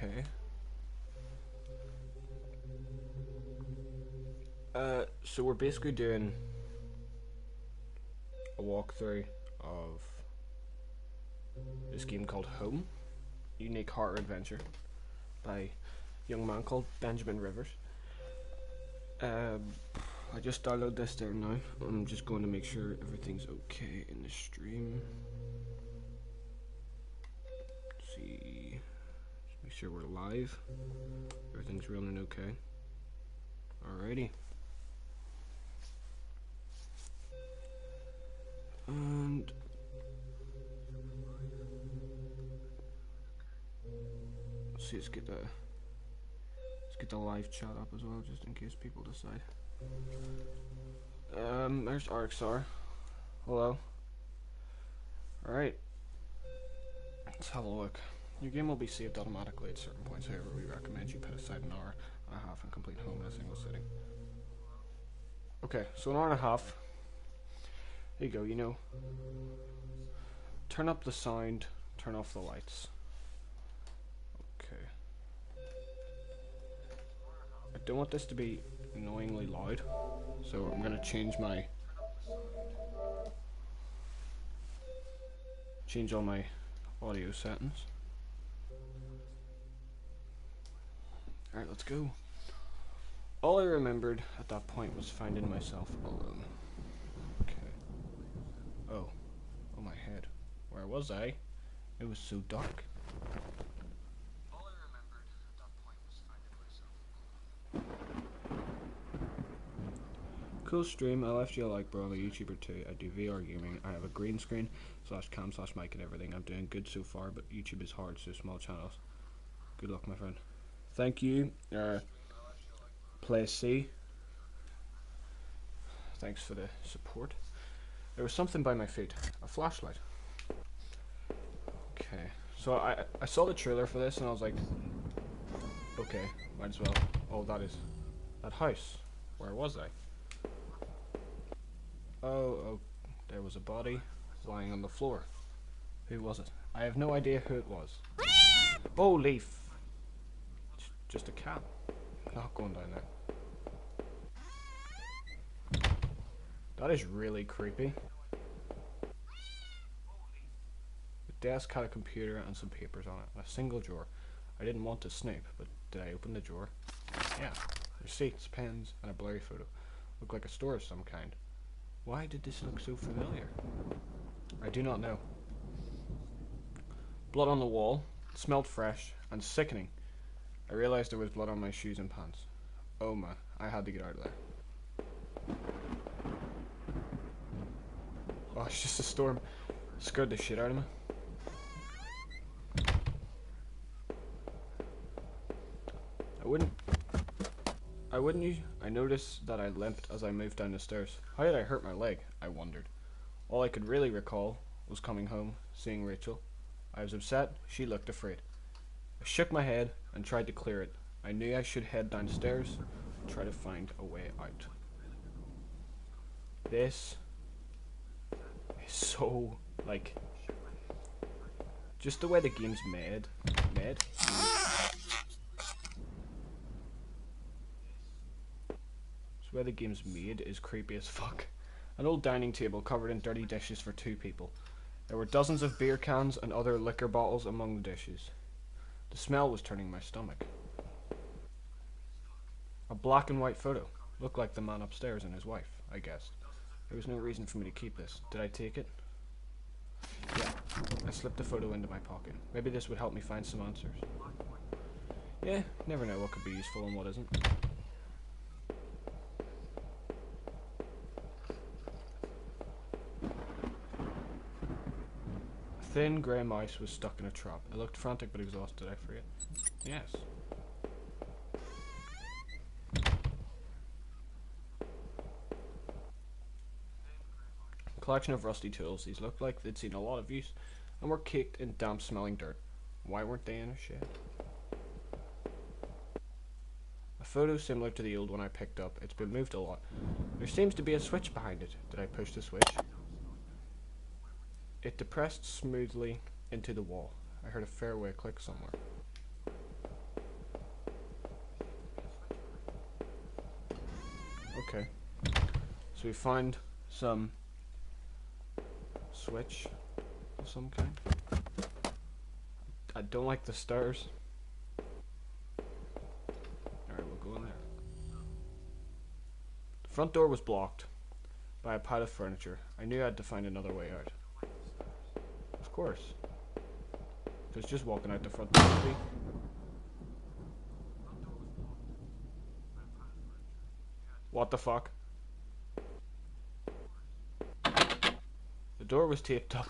Okay. So we're basically doing a walkthrough of this game called Home, Unique Horror Adventure, by a young man called Benjamin Rivers. I just downloaded this there now. I'm just going to make sure everything's okay in the stream. Let's see, just make sure we're live. Everything's running okay. Alrighty. And let's see, let's get the live chat up as well, just in case people decide. There's RXR. Hello. Alright. Let's have a look. Your game will be saved automatically at certain points, however we recommend you put aside an hour and a half and complete home in a single sitting. Okay, so an hour and a half. There you go, you know. Turn up the sound, turn off the lights. Okay. I don't want this to be annoyingly loud, so I'm gonna change all my audio settings. Alright, let's go. All I remembered at that point was finding myself alone. Okay. Oh my head. Where was I? It was so dark. All I remembered at that point was finding myself. Cool stream. I left you a like, bro. I'm a YouTuber too. I do VR gaming. I have a green screen /cam /mic and everything. I'm doing good so far, but YouTube is hard, so small channels. Good luck, my friend. Thank you. Play C. Thanks for the support. There was something by my feet. A flashlight. Okay. So I saw the trailer for this and I was like, okay, might as well. Oh, that is that house. Where was I? Oh, there was a body lying on the floor. Who was it? I have no idea who it was. Oh, Leaf. Just a cat. Not going down there. That is really creepy. The desk had a computer and some papers on it, and a single drawer. I didn't want to snoop, but did I open the drawer? Yeah. Receipts, pens, and a blurry photo. Looked like a store of some kind. Why did this look so familiar? I do not know. Blood on the wall. It smelled fresh and sickening. I realized there was blood on my shoes and pants. Oh my, I had to get out of there. Oh, it's just a storm. It scared the shit out of me. I noticed that I limped as I moved down the stairs. How did I hurt my leg? I wondered. All I could really recall was coming home, seeing Rachel. I was upset, she looked afraid. I shook my head and tried to clear it. I knew I should head downstairs and try to find a way out. This is so, like, just the way the game's made. The way the game's made is creepy as fuck. An old dining table covered in dirty dishes for 2 people. There were dozens of beer cans and other liquor bottles among the dishes. The smell was turning my stomach. A black and white photo. Looked like the man upstairs and his wife, I guessed. There was no reason for me to keep this. Did I take it? Yeah. I slipped the photo into my pocket. Maybe this would help me find some answers. Yeah, never know what could be useful and what isn't. A thin grey mouse was stuck in a trap. It looked frantic but exhausted. I free it? Yes. A collection of rusty tools. These looked like they'd seen a lot of use and were caked in damp smelling dirt. Why weren't they in a shed? A photo similar to the old one I picked up. It's been moved a lot. There seems to be a switch behind it. Did I push the switch? It depressed smoothly into the wall. I heard a fairway click somewhere. So we find some switch of some kind. I don't like the stairs. Alright, we'll go in there. The front door was blocked by a pile of furniture. I knew I had to find another way out. Of course. Because just walking out the front door would be. What the fuck? The door was taped up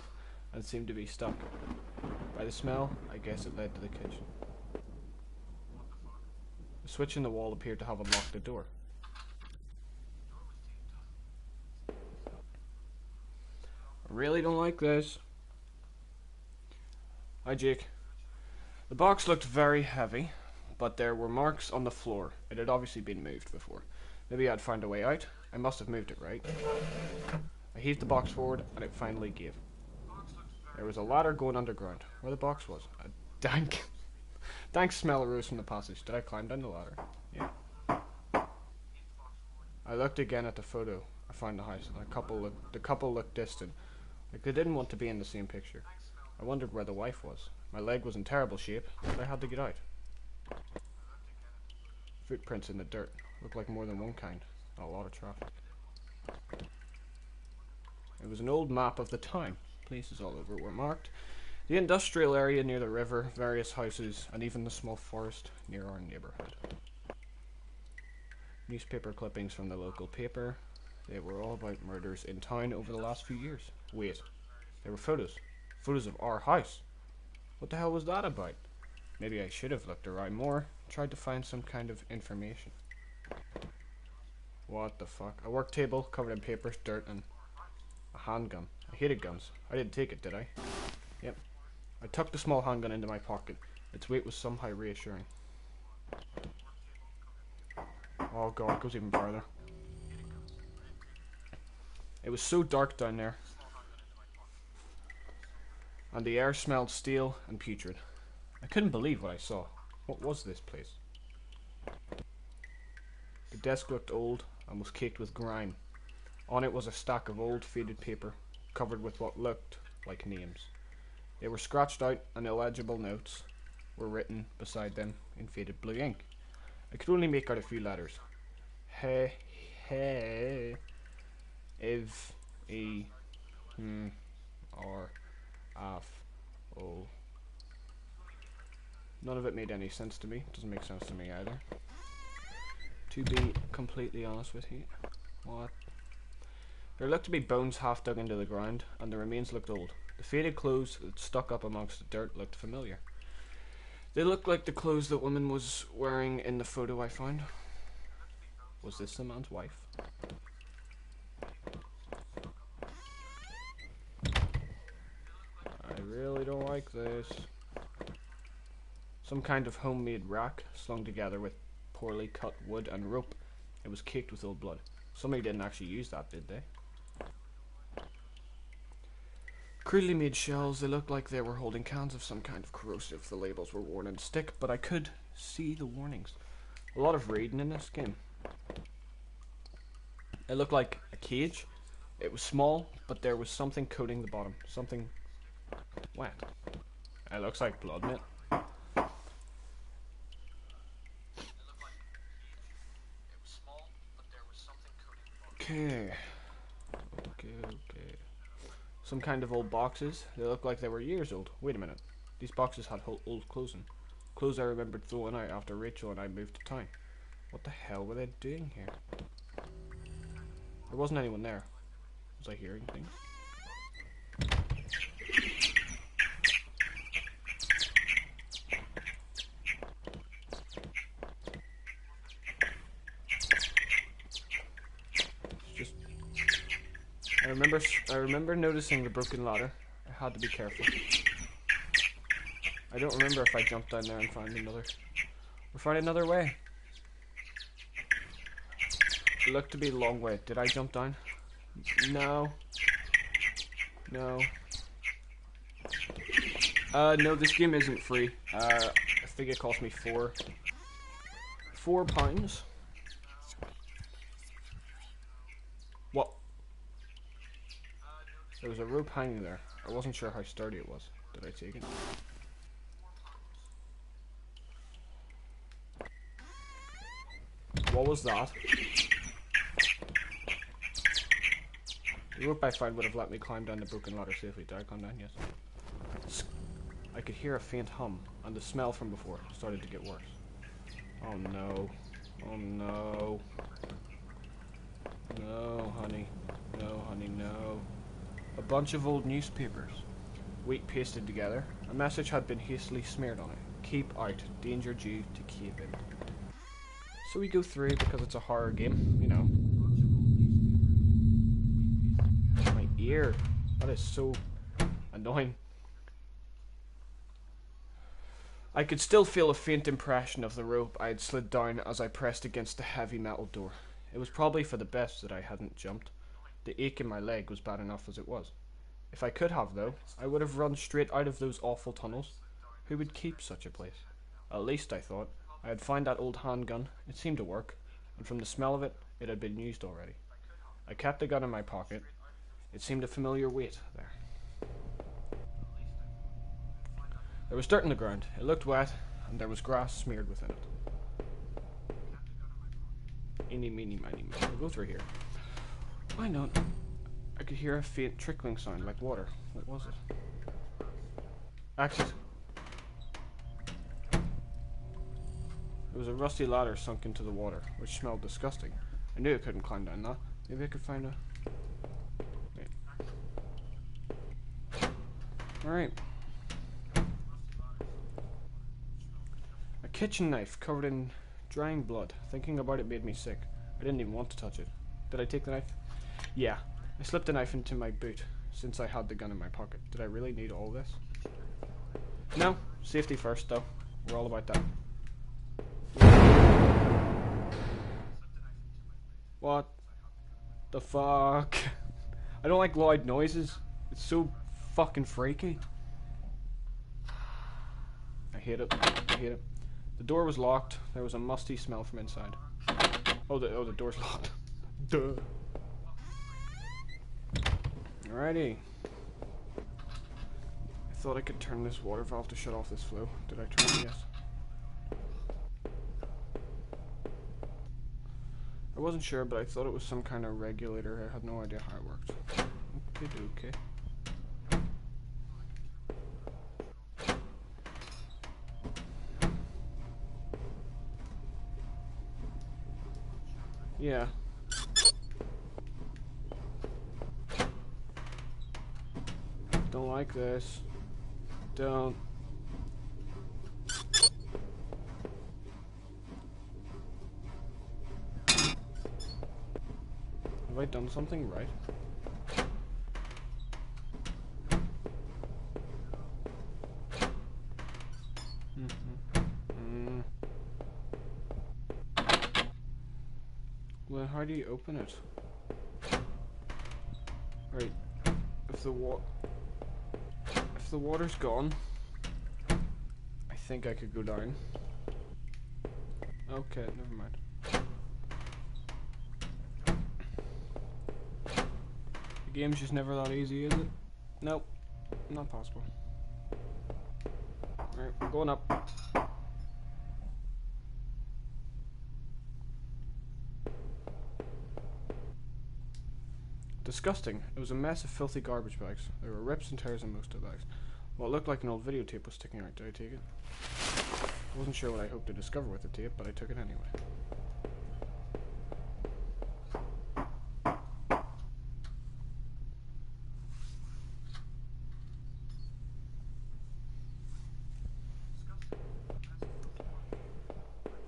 and seemed to be stuck. By the smell, I guess it led to the kitchen. The switch in the wall appeared to have unlocked the door. I really don't like this. Hi, Jake. The box looked very heavy, but there were marks on the floor. It had obviously been moved before. Maybe I'd found a way out. I must have moved it right. I heaved the box forward and it finally gave. There was a ladder going underground, where the box was. A dank smell arose from the passage. Did I climb down the ladder? Yeah. I looked again at the photo. I found the house, and the couple looked distant, like they didn't want to be in the same picture. I wondered where the wife was. My leg was in terrible shape, but I had to get out. Footprints in the dirt. Looked like more than one kind. A lot of traffic. It was an old map of the town. Places all over were marked. The industrial area near the river, various houses, and even the small forest near our neighborhood. Newspaper clippings from the local paper. They were all about murders in town over the last few years. Wait, there were photos. Photos of our house. What the hell was that about? Maybe I should have looked around more, tried to find some kind of information. What the fuck? A work table covered in papers, dirt, and a handgun. I hated guns. I didn't take it, did I? Yep. I tucked the small handgun into my pocket. Its weight was somehow reassuring. Oh god, it goes even farther. It was so dark down there. And the air smelled stale and putrid. I couldn't believe what I saw. What was this place? The desk looked old and was caked with grime. On it was a stack of old faded paper, covered with what looked like names. They were scratched out and illegible notes were written beside them in faded blue ink. I could only make out a few letters. He, Iv, E, R, F, O. None of it made any sense to me. Doesn't make sense to me either. To be completely honest with you. What? There looked to be bones half dug into the ground, and the remains looked old. The faded clothes that stuck up amongst the dirt looked familiar. They looked like the clothes the woman was wearing in the photo I found. Was this the man's wife? I really don't like this. Some kind of homemade rack slung together with poorly cut wood and rope. It was caked with old blood. Somebody didn't actually use that, did they? Crudely made shells, they looked like they were holding cans of some kind of corrosive. The labels were worn and stick, but I could see the warnings. A lot of reading in this game. It looked like a cage. It was small, but there was something coating the bottom. Something wet. It looks like blood, mate. Okay. Some kind of old boxes. They look like they were years old. Wait a minute. These boxes had old clothes in. Clothes I remembered throwing out after Rachel and I moved to town. What the hell were they doing here? There wasn't anyone there. Was I hearing things? I remember noticing the broken ladder. I had to be careful. I don't remember if I jumped down there and found another way. It looked to be a long way. Did I jump down? No. No. No, this game isn't free. I think it cost me £4. What? There was a rope hanging there. I wasn't sure how sturdy it was. Did I take it? What was that? The rope I found would have let me climb down the broken ladder safely. Did I climb down? Yes. I could hear a faint hum, and the smell from before started to get worse. Oh no. Oh no. No, honey. No, honey, no. A bunch of old newspapers. Weight pasted together. A message had been hastily smeared on it. Keep out. Danger due to cave in. So we go through because it's a horror game, you know. My ear. That is so annoying. I could still feel a faint impression of the rope I had slid down as I pressed against the heavy metal door. It was probably for the best that I hadn't jumped. The ache in my leg was bad enough as it was. If I could have, though, I would have run straight out of those awful tunnels. Who would keep such a place? At least, I thought, I had found that old handgun. It seemed to work, and from the smell of it, it had been used already. I kept the gun in my pocket. It seemed a familiar weight there. There was dirt in the ground. It looked wet, and there was grass smeared within it. Eeny, meeny, miny, moe. We'll go through here. Why not? I could hear a faint trickling sound like water. What was it? Exit. It was a rusty ladder sunk into the water, which smelled disgusting. I knew I couldn't climb down that. Maybe I could find a... Wait. Alright. A kitchen knife covered in drying blood. Thinking about it made me sick. I didn't even want to touch it. Did I take the knife? Yeah. I slipped the knife into my boot, since I had the gun in my pocket. Did I really need all this? No. Safety first, though. We're all about that. What the fuck? I don't like loud noises. It's so fucking freaky. I hate it. I hate it. The door was locked. There was a musty smell from inside. Oh, the door's locked. Duh. Alrighty. I thought I could turn this water valve to shut off this flow. Did I turn it? Yes. I wasn't sure, but I thought it was some kind of regulator. I had no idea how it worked. Okay. Yeah. Don't like this. Don't. Have I done something right? Well, how do you open it? Right. If the water's gone, I think I could go down. Okay, never mind. The game's just never that easy, is it? Nope, not possible. Alright, we're going up. Disgusting. It was a mess of filthy garbage bags. There were rips and tears in most of the bags. What looked like an old videotape was sticking out. Did I take it? I wasn't sure what I hoped to discover with the tape, but I took it anyway.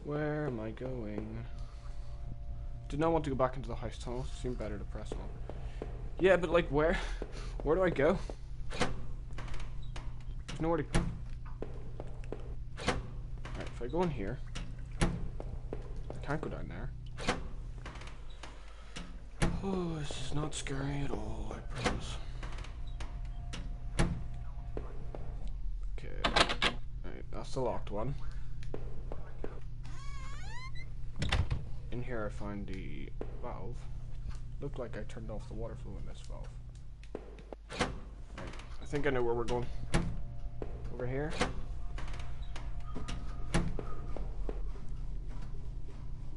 Where am I going? Did not want to go back into the heist tunnel. Seemed better to press on. Yeah, but like where? Where do I go? There's nowhere to... Alright, if I go in here... I can't go down there. Oh, this is not scary at all, I promise. Okay. Alright, that's the locked one. In here I find the valve. Looked like I turned off the water flow in this valve. think I know where we're going. Over here.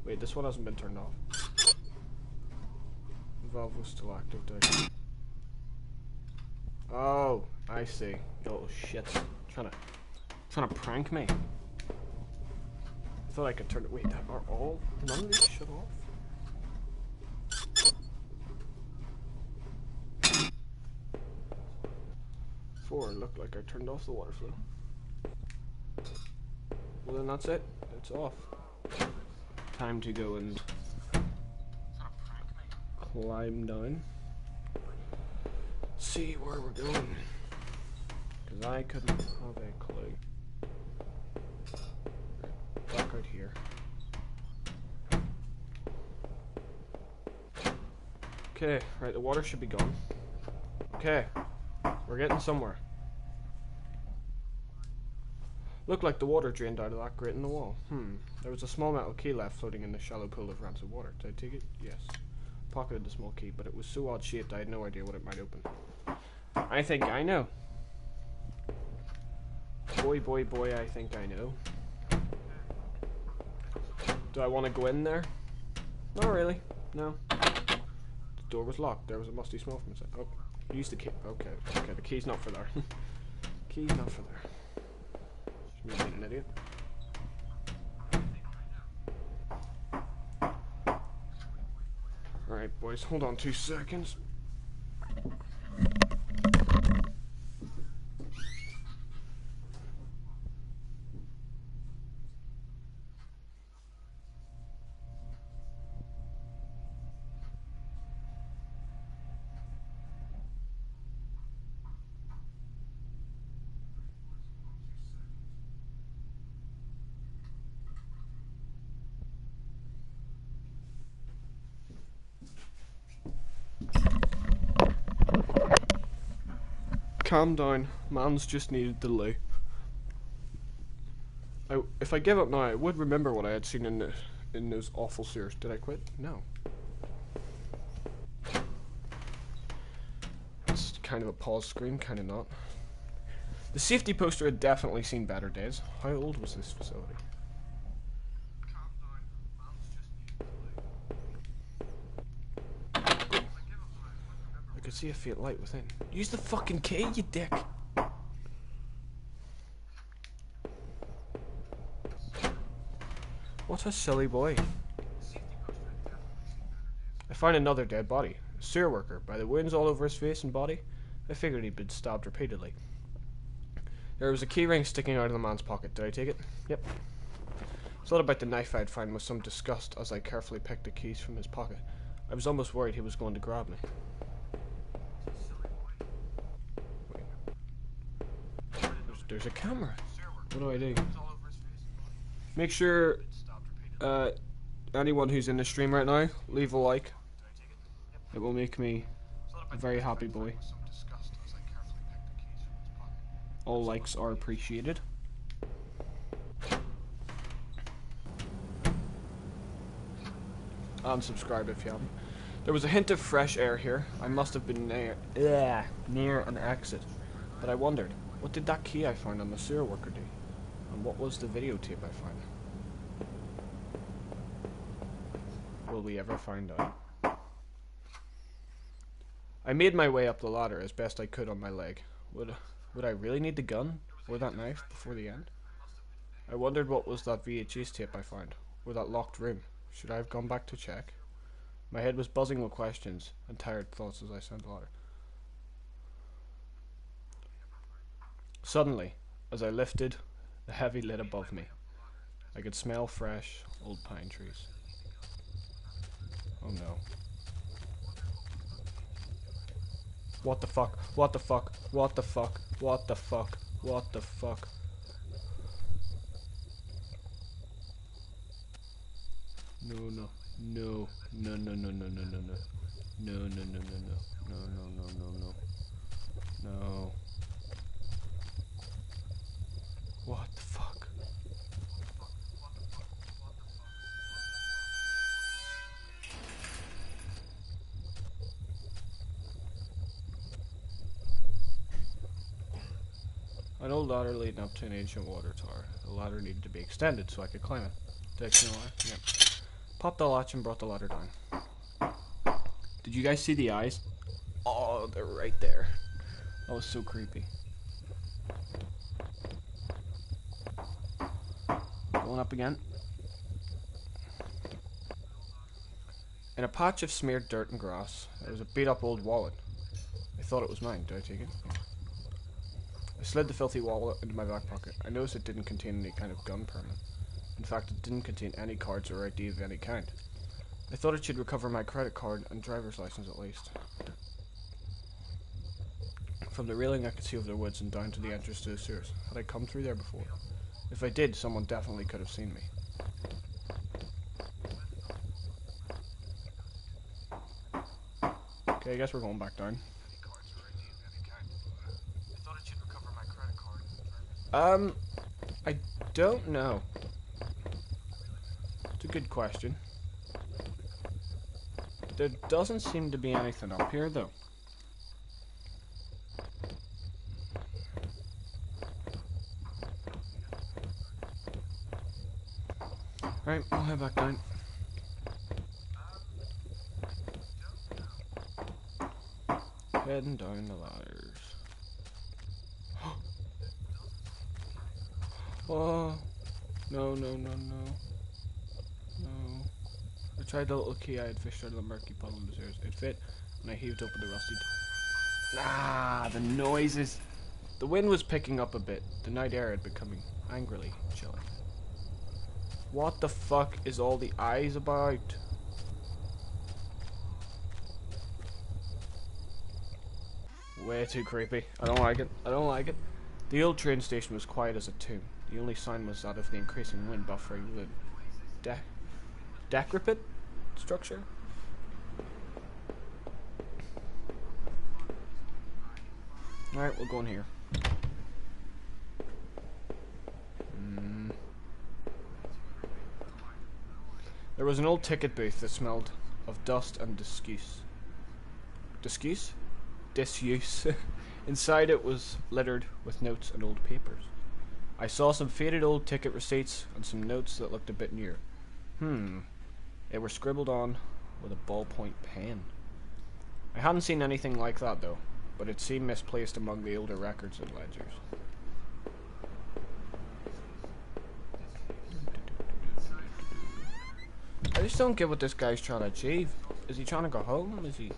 Wait, this one hasn't been turned off. The valve was still active, Oh, I see. Oh shit. Trying to prank me. I thought I could turn it. Wait, are all none of these shut off? Four looked like I turned off the water flow. Well then that's it. It's off. Time to go and climb down. See where we're going. Because I couldn't have a clue. Back out here. Okay, right, the water should be gone. Okay, we're getting somewhere. Looked like the water drained out of that grate in the wall. There was a small metal key left floating in the shallow pool of rancid water. Did I take it? Yes. Pocketed the small key, but it was so odd shaped I had no idea what it might open. I think I know. Boy, I think I know. Do I want to go in there? Not really. No. The door was locked. There was a musty smell from inside. Oh, use the key. Okay, the key's not for there. Key's not for there. Just me being an idiot. Alright, boys, hold on 2 seconds. Calm down. Man's just needed the loo. If I give up now, I would remember what I had seen in those awful sewers. Did I quit? No. It's kind of a pause screen, kind of not. The safety poster had definitely seen better days. How old was this facility? I could see a faint light within. Use the fucking key, you dick! What a silly boy. I found another dead body. A sewer worker. By the wounds all over his face and body, I figured he'd been stabbed repeatedly. There was a key ring sticking out of the man's pocket. Did I take it? Yep. Thought about the knife I'd found with some disgust as I carefully picked the keys from his pocket. I was almost worried he was going to grab me. Wait. There's a camera. What do? Make sure anyone who's in the stream right now, leave a like. It will make me a very happy boy. All likes are appreciated. And subscribe if you haven't. There was a hint of fresh air here. I must have been near an exit. But I wondered, what did that key I found on the sewer worker do? And what was the videotape I found? Will we ever find out? I made my way up the ladder as best I could on my leg. Would I really need the gun or that knife before the end? I wondered what was that VHS tape I found, or that locked room. Should I have gone back to check? My head was buzzing with questions and tired thoughts as I sent the ladder. Suddenly, as I lifted the heavy lid above me, I could smell fresh, old pine trees. Oh no. What the fuck? What the fuck? What the fuck? What the fuck? What the fuck? No, no, no, no, no, no, no, no, no, no, no, no, no, no, no, no, no, no, no, no. What the fuck? An old ladder leading up to an ancient water tower. The ladder needed to be extended so I could climb it. Did I extend the ladder? Yep. Popped the latch and brought the ladder down. Did you guys see the eyes? Oh, they're right there. That was so creepy. Going up again. In a patch of smeared dirt and grass, there was a beat-up old wallet. I thought it was mine. Did I take it? I slid the filthy wallet into my back pocket. I noticed it didn't contain any kind of gun permit. In fact, it didn't contain any cards or ID of any kind. I thought it should recover my credit card and driver's license at least. From the railing I could see over the woods and down to the entrance to the sewers. Had I come through there before? If I did, someone definitely could have seen me. Okay, I guess we're going back down. I don't know. It's a good question. There doesn't seem to be anything up here, though. Alright, we'll head back down. Heading down the ladders. Oh, no. I tried the little key I had fished out of the murky puddle in the stairs. It fit, and I heaved open the rusty door. Ah, the noises. The wind was picking up a bit. The night air had becoming angrily chilly. What the fuck is all the eyes about? Way too creepy. I don't like it. The old train station was quiet as a tomb. The only sign was that of the increasing wind buffering the decrepit structure. Alright, we'll go in here. There was an old ticket booth that smelled of dust and disuse. Disuse? Inside it was littered with notes and old papers. I saw some faded old ticket receipts and some notes that looked a bit newer. They were scribbled on with a ballpoint pen. I hadn't seen anything like that though, but it seemed misplaced among the older records and ledgers. I just don't get what this guy's trying to achieve. Is he trying to go home? Is he...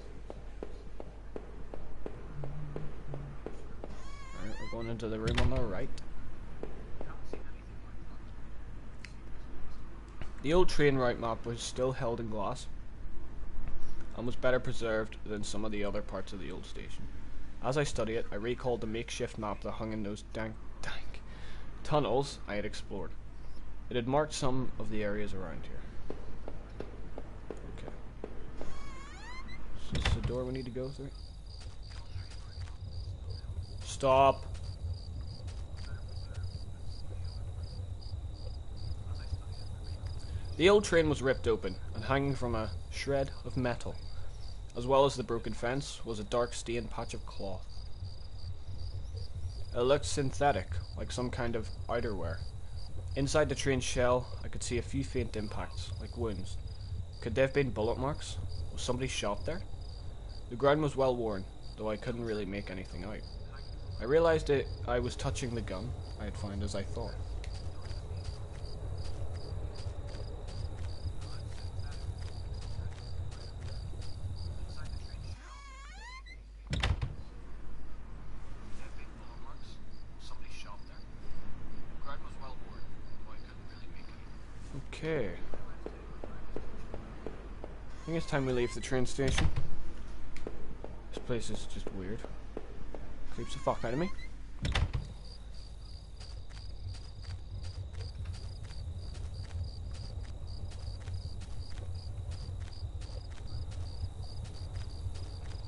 Alright, we're going into the room on the right. The old train route map was still held in glass and was better preserved than some of the other parts of the old station. As I studied it, I recalled the makeshift map that hung in those dank tunnels I had explored. It had marked some of the areas around here. Okay. Is this the door we need to go through? Stop! The old train was ripped open, and hanging from a shred of metal, as well as the broken fence, was a dark stained patch of cloth. It looked synthetic, like some kind of outerwear. Inside the train's shell, I could see a few faint impacts, like wounds. Could they have been bullet marks? Was somebody shot there? The ground was well worn, though I couldn't really make anything out. I realized that I was touching the gun I had found as I thought. Okay. I think it's time we leave the train station. This place is just weird. Creeps the fuck out of me.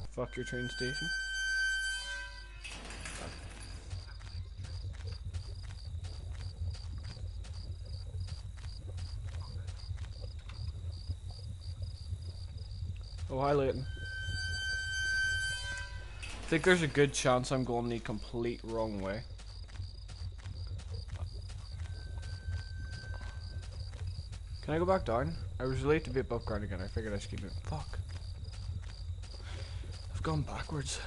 Fuck your train station. Oh, hi, Leighton. I think there's a good chance I'm going the complete wrong way. Can I go back down? I was late to be above ground again. I figured I should keep it. Fuck. I've gone backwards.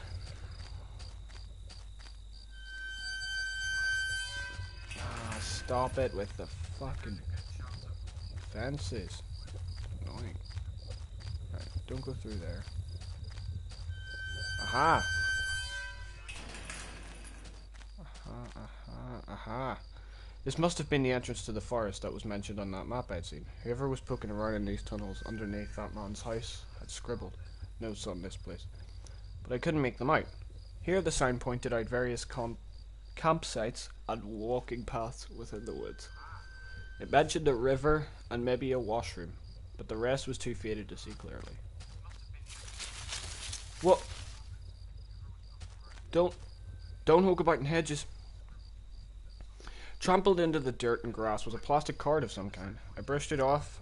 Ah, stop it with the fucking fences. Annoying. Right, don't go through there. Aha! Aha. This must have been the entrance to the forest that was mentioned on that map I'd seen. Whoever was poking around in these tunnels underneath that man's house had scribbled notes on this place. But I couldn't make them out. Here the sign pointed out various campsites and walking paths within the woods. It mentioned a river and maybe a washroom, but the rest was too faded to see clearly. What? Don't hook about in hedges. Trampled into the dirt and grass was a plastic card of some kind. I brushed it off.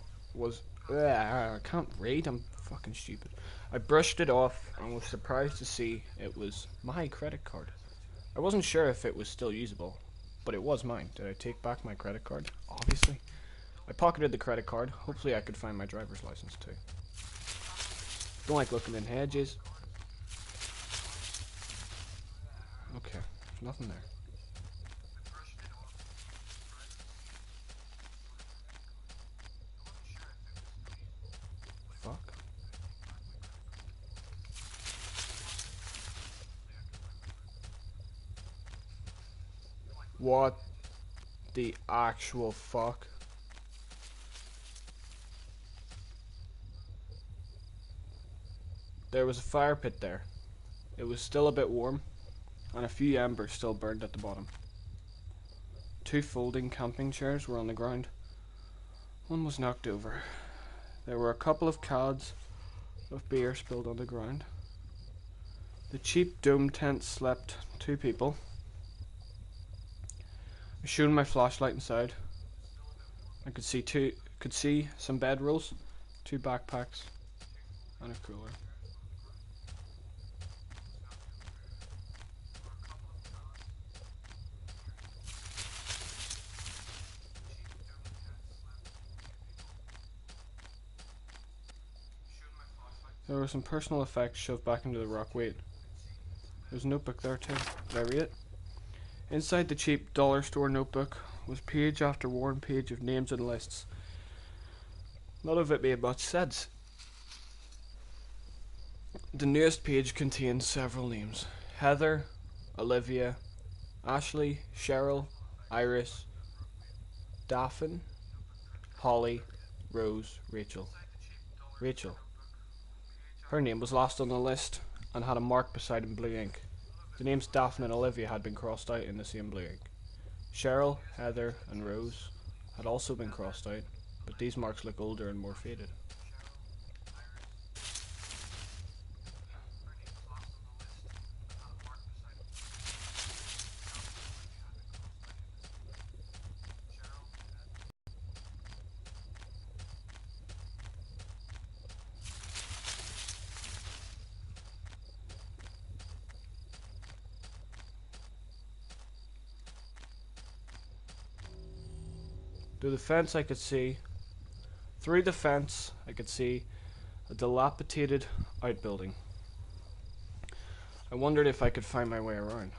I can't read. I'm fucking stupid. I brushed it off and was surprised to see it was my credit card. I wasn't sure if it was still usable, but it was mine. Did I take back my credit card? Obviously. I pocketed the credit card. Hopefully I could find my driver's license too. Don't like looking in hedges. Okay, there's nothing there. Fuck. What the actual fuck? There was a fire pit there. It was still a bit warm, and a few embers still burned at the bottom. 2 folding camping chairs were on the ground. One was knocked over. There were a couple of cans of beer spilled on the ground. The cheap dome tent slept 2 people. I shone my flashlight inside. I could see some bedrolls, 2 backpacks, and a cooler. There were some personal effects shoved back into the rock weight. There's a notebook there too. Did I read it? Inside the cheap dollar store notebook was page after worn page of names and lists. None of it made much sense. The newest page contained several names. Heather, Olivia, Ashley, Cheryl, Iris, Daphne, Holly, Rose, Rachel. Rachel. Her name was last on the list and had a mark beside in blue ink. The names Daphne and Olivia had been crossed out in the same blue ink. Cheryl, Heather, and Rose had also been crossed out, but these marks look older and more faded. Through the fence I could see a dilapidated outbuilding. I wondered if I could find my way around.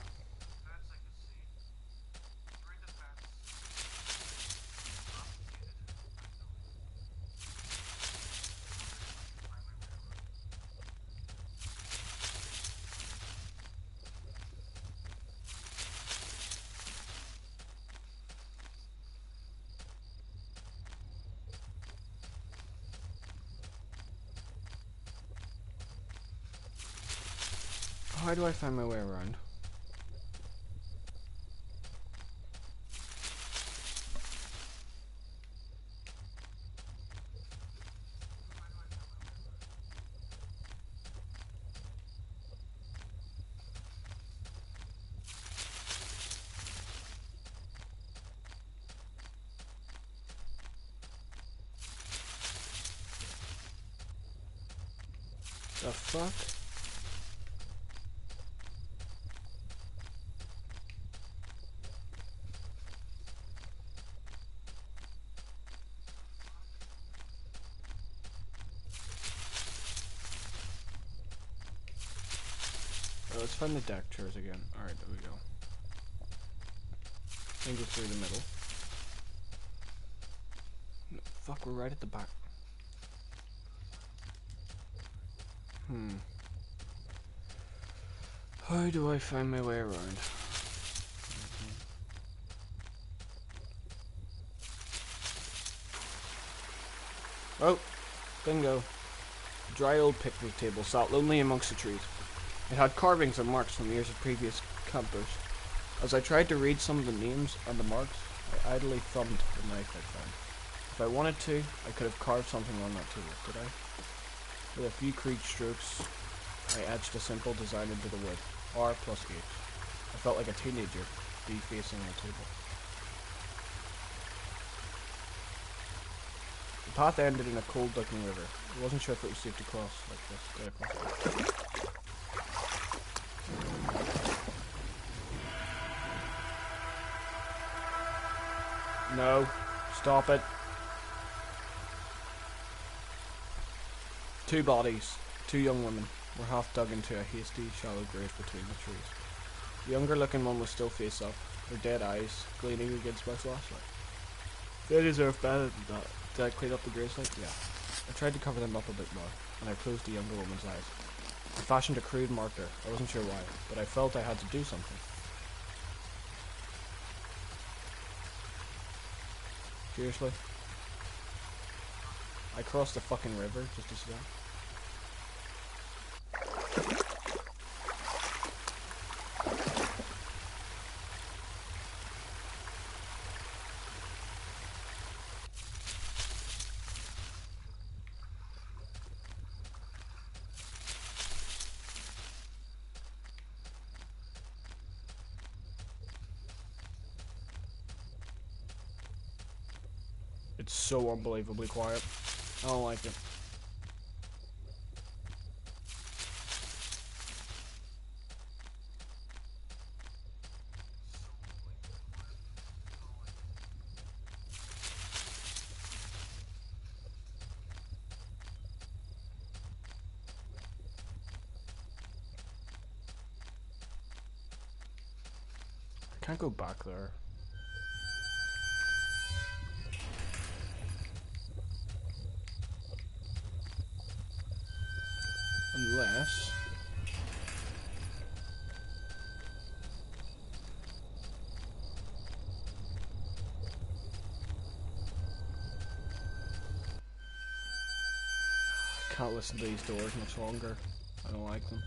How do I find my way around? The fuck? let's find the deck chairs again. Alright, there we go. And go through the middle. No, fuck, we're right at the back. How do I find my way around? Oh, bingo. A dry old picnic table sat lonely amongst the trees. It had carvings and marks from years of previous campers. As I tried to read some of the names and the marks, I idly thumbed the knife I found. If I wanted to, I could have carved something on that table, could I? With a few crude strokes, I etched a simple design into the wood. R plus H. I felt like a teenager, defacing the table. The path ended in a cold looking river. I wasn't sure if it was safe to cross like this. Did I cross it? No. Stop it. Two bodies, two young women, were half dug into a hasty, shallow grave between the trees. The younger looking one was still face up, her dead eyes gleaming against my flashlight. They deserve better than that. Did I clean up the gravesite? Yeah. I tried to cover them up a bit more, and I closed the younger woman's eyes. I fashioned a crude marker. I wasn't sure why, but I felt I had to do something. Seriously? I crossed the fucking river just to see that. It's so unbelievably quiet. I don't like it. I can't go back there. Unless... I can't listen to these doors much longer. I don't like them.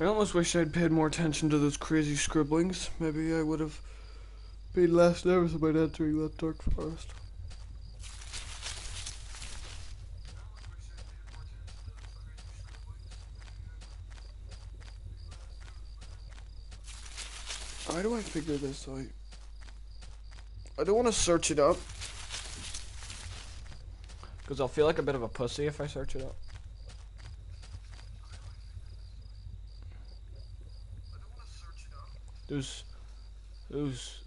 I almost wish I'd paid more attention to those crazy scribblings. Maybe I would have been less nervous about entering that dark forest. How do I figure this out? I don't want to search it up, because I'll feel like a bit of a pussy if I search it up.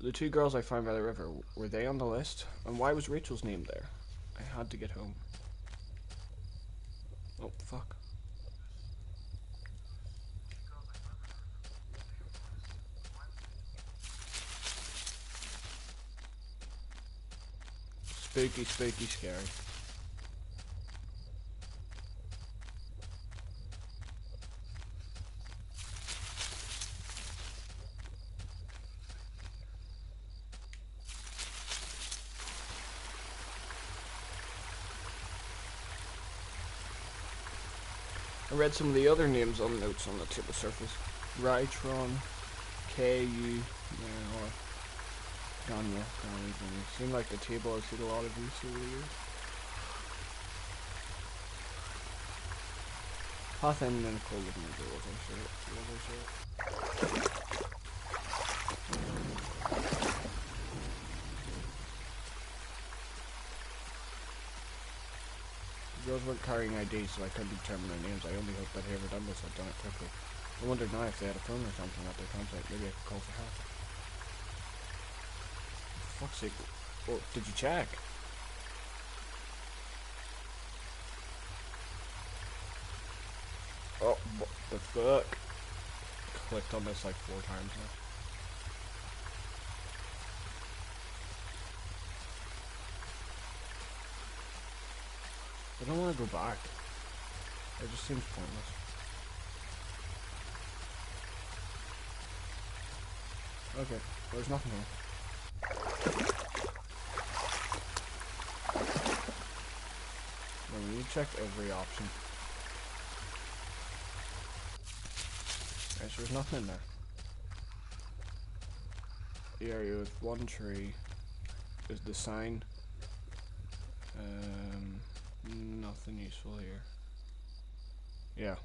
The two girls I found by the river, were they on the list? And why was Rachel's name there? I had to get home. Oh, fuck. Spooky, spooky, scary. I read some of the other names on notes on the table surface. Rytron, K.U. or Daniel. Seemed like the table I've seen a lot of use over the years. Path ended in a cold looking river, wasn't sure. The girls weren't carrying IDs, so I couldn't determine their names. I only hoped that whoever done this had done it quickly. I wondered now if they had a phone or something at their campsite. Maybe I could call for help. For fuck's sake. Well, did you check? Oh, what the fuck? Clicked on this like 4 times now. I don't want to go back. It just seems pointless. Okay, there's nothing here. No, we need to check every option. Okay, so there's nothing in there. The area with 1 tree is the sign. Nothing useful here. Yeah.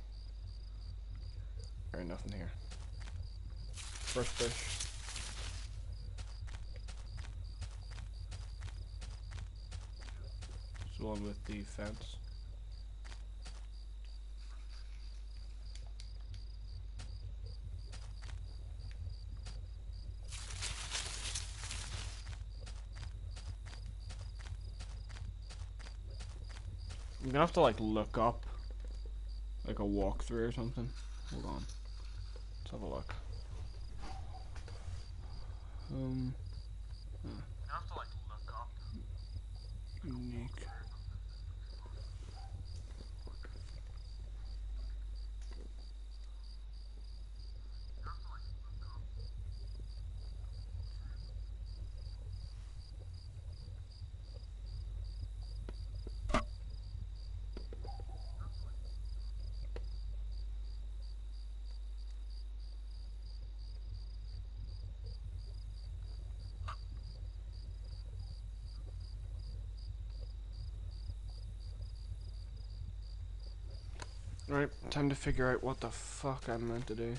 Alright, nothing here. First bush. It's the one with the fence. I'm gonna have to like look up like a walkthrough or something. Hold on. Let's have a look. I have to like look up unique. Right, time to figure out what the fuck I'm meant to do.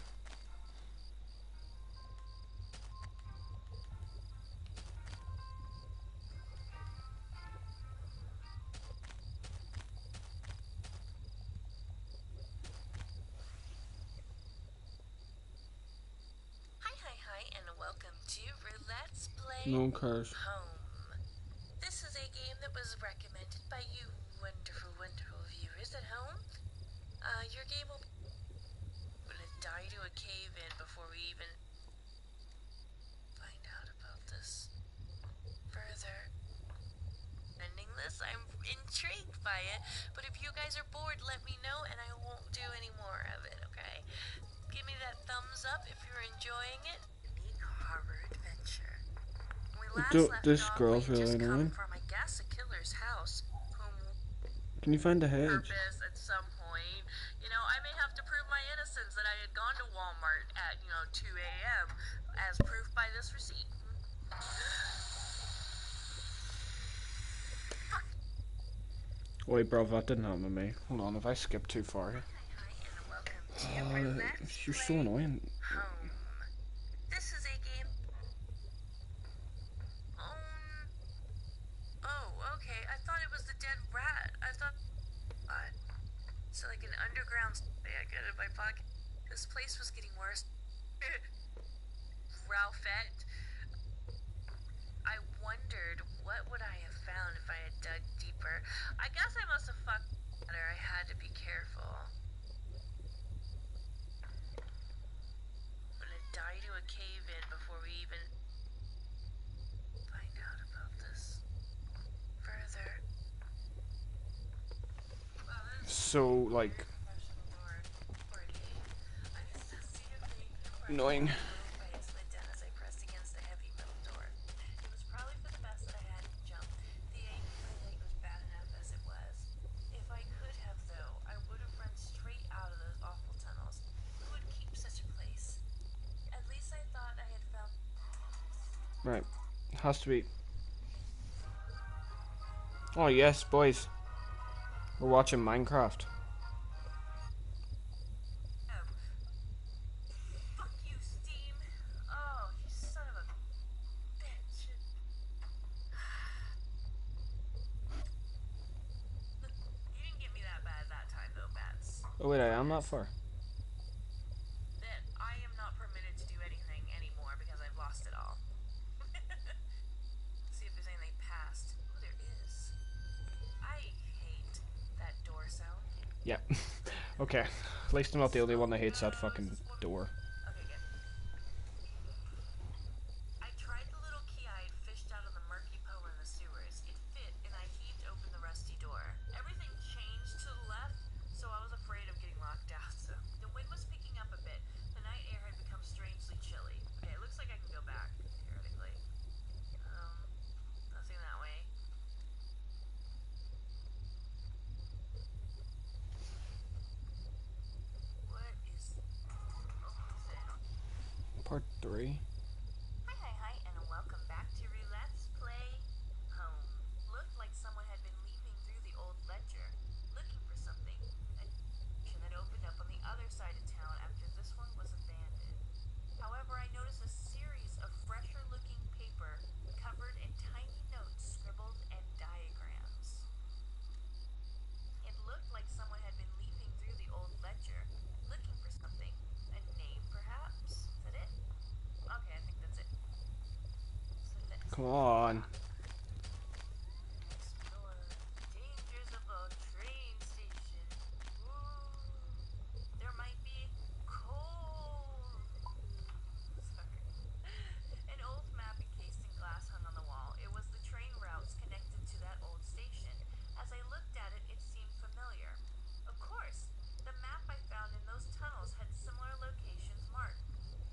Hi, and welcome to Let's Play No one cares. Home. This is a game that was recommended by you wonderful viewers at home. Your game will be... I'm gonna die to a cave-in before we even find out about this further. Ending this, I'm intrigued by it, but if you guys are bored, let me know and I won't do any more of it, okay? Give me that thumbs up if you're enjoying it. Unique horror adventure. When we last left This off, girl's we had really just come annoying. from, I guess, a killer's house, whom Can you find a hedge? purpose at some point. You know, I may have to prove my innocence that I had gone to Walmart at, 2 a.m. as proof by this receipt. Wait, bro, that didn't happen to me. Hold on, if I skip too far. Hi, and welcome to Let's You're so Play annoying. Home. This is a game... Oh, okay. I thought it was the dead rat. I thought... So like an underground... I get it, my fuck. This place was getting worse. Ralphette. I wondered what would I have found if I had dug deeper. I guess I must have fucked better. I had to be careful. I'm gonna die to a cave-in before we even find out about this further. So, like, annoying. Right. Has to be. Oh, yes, boys. We're watching Minecraft. Fuck you, Steam. Oh, you son of a bitch. You didn't get me that bad that time, though, Bats. Oh, wait, I am that far. That I am not permitted to do anything anymore because I've lost it all. See if there's anything Yeah. Okay. At least I'm not the only one that hates that fucking door. Okay, good. I tried the little key I had fished out of the murky puddle in the sewers. It fit, and I heaved open the rusty door. Everything changed to the left, so I was afraid of getting locked out. So the wind was picking up a bit. The night air had become strangely chilly. Okay, it looks like I can go back, theoretically. Nothing that way. What is... Oh, who's it? Part 3. Hi, and welcome back to Let's Play Home. Looked like someone had been leaping through the old ledger, looking for something. And that opened up on the other side of town after this one was abandoned. However, I noticed a series of fresher-looking paper covered in tiny notes scribbled and diagrams. It looked like someone had been leafing through the old ledger, looking for something. A name, perhaps? Is that it? Okay, I think that's it. So let's Come on. explore the dangers of a train station. Ooh, there might be coal. Sorry. An old map encased in glass hung on the wall. It was the train routes connected to that old station. As I looked at it, it seemed familiar. Of course, the map I found in those tunnels had similar locations marked.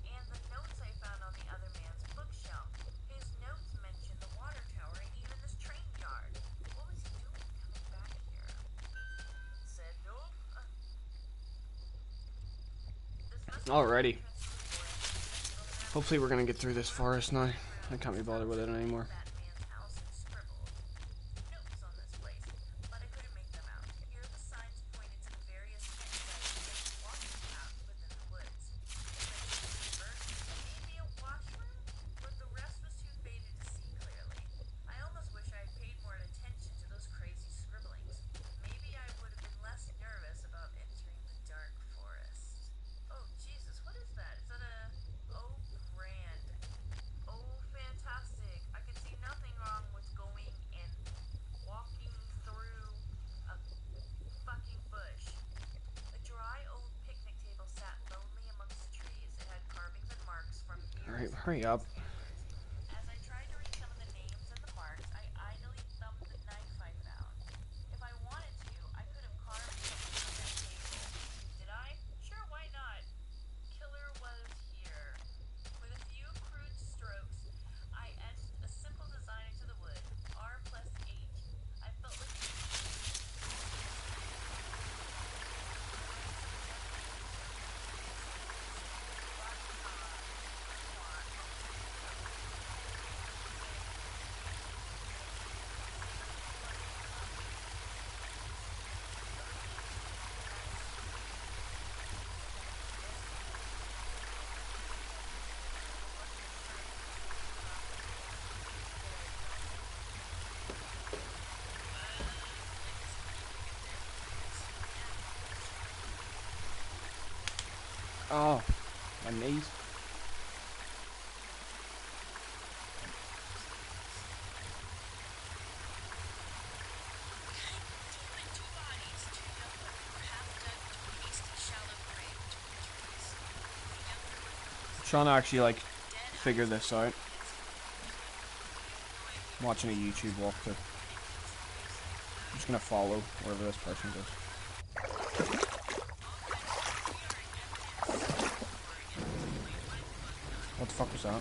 And the notes I found on the other man's bookshelf. His notes mentioned the water tower and even this train yard. What was he doing coming back here? He said nope. This must Alrighty. Hopefully we're gonna get through this forest now. I can't be bothered with it anymore. that man's house and scribbled notes on this place, but I couldn't make them out. Here the signs pointed to the various tent walking paths within the woods. It mentioned maybe a washroom, but the rest was too faded to see clearly. I almost wish I had paid more attention to those crazy scribblings. Maybe I would have been less nervous about entering the dark forest. Oh Jesus, what is that? Is that a brand? Oh, fantastic. I can see nothing wrong with going and walking through a fucking bush. A dry old picnic table sat lonely amongst the trees. It had carvings and marks from Alright, years hurry up. As I tried to read some of the names and the marks, I idly thumped the knife I found. If I wanted to, I could have carved something on that table. Did I? Sure, why not? Killer was here. With a few crude strokes, I etched a simple design into the wood. R plus H. I felt like Oh, my knees. Trying to actually like figure this out. I'm watching a YouTube walkthrough. I'm just gonna follow wherever this person goes. What the fuck was that?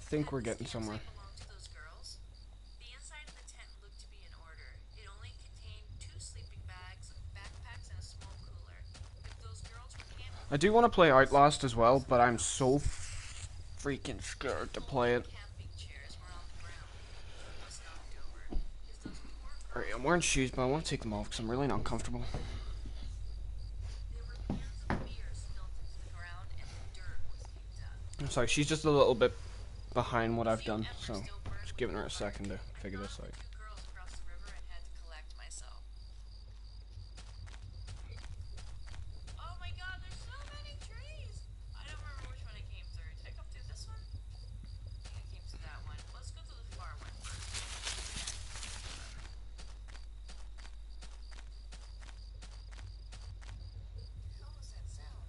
think we're getting somewhere. Belonged to those girls. The inside of the tent looked to be in order. It only contained 2 sleeping bags, backpacks, and a small cooler. If those girls were camping, I do want to play Outlast as well, but I'm so freaking scared to play it. camping chairs were on the ground. He was knocked over. If those poor girls, Alright, I'm wearing shoes, but I want to take them off because I'm really not comfortable. there were cans of beer spilled into the ground, and the dirt was kicked up. I'm sorry, she's just a little bit behind what I've done, so just giving her a second to figure this out. 2 girls across the river and had to collect myself. Oh my god, there's so many trees! I don't remember which one I came through. Did I come through this one? I think I came through that one. Let's go through the far one first. What was that sound?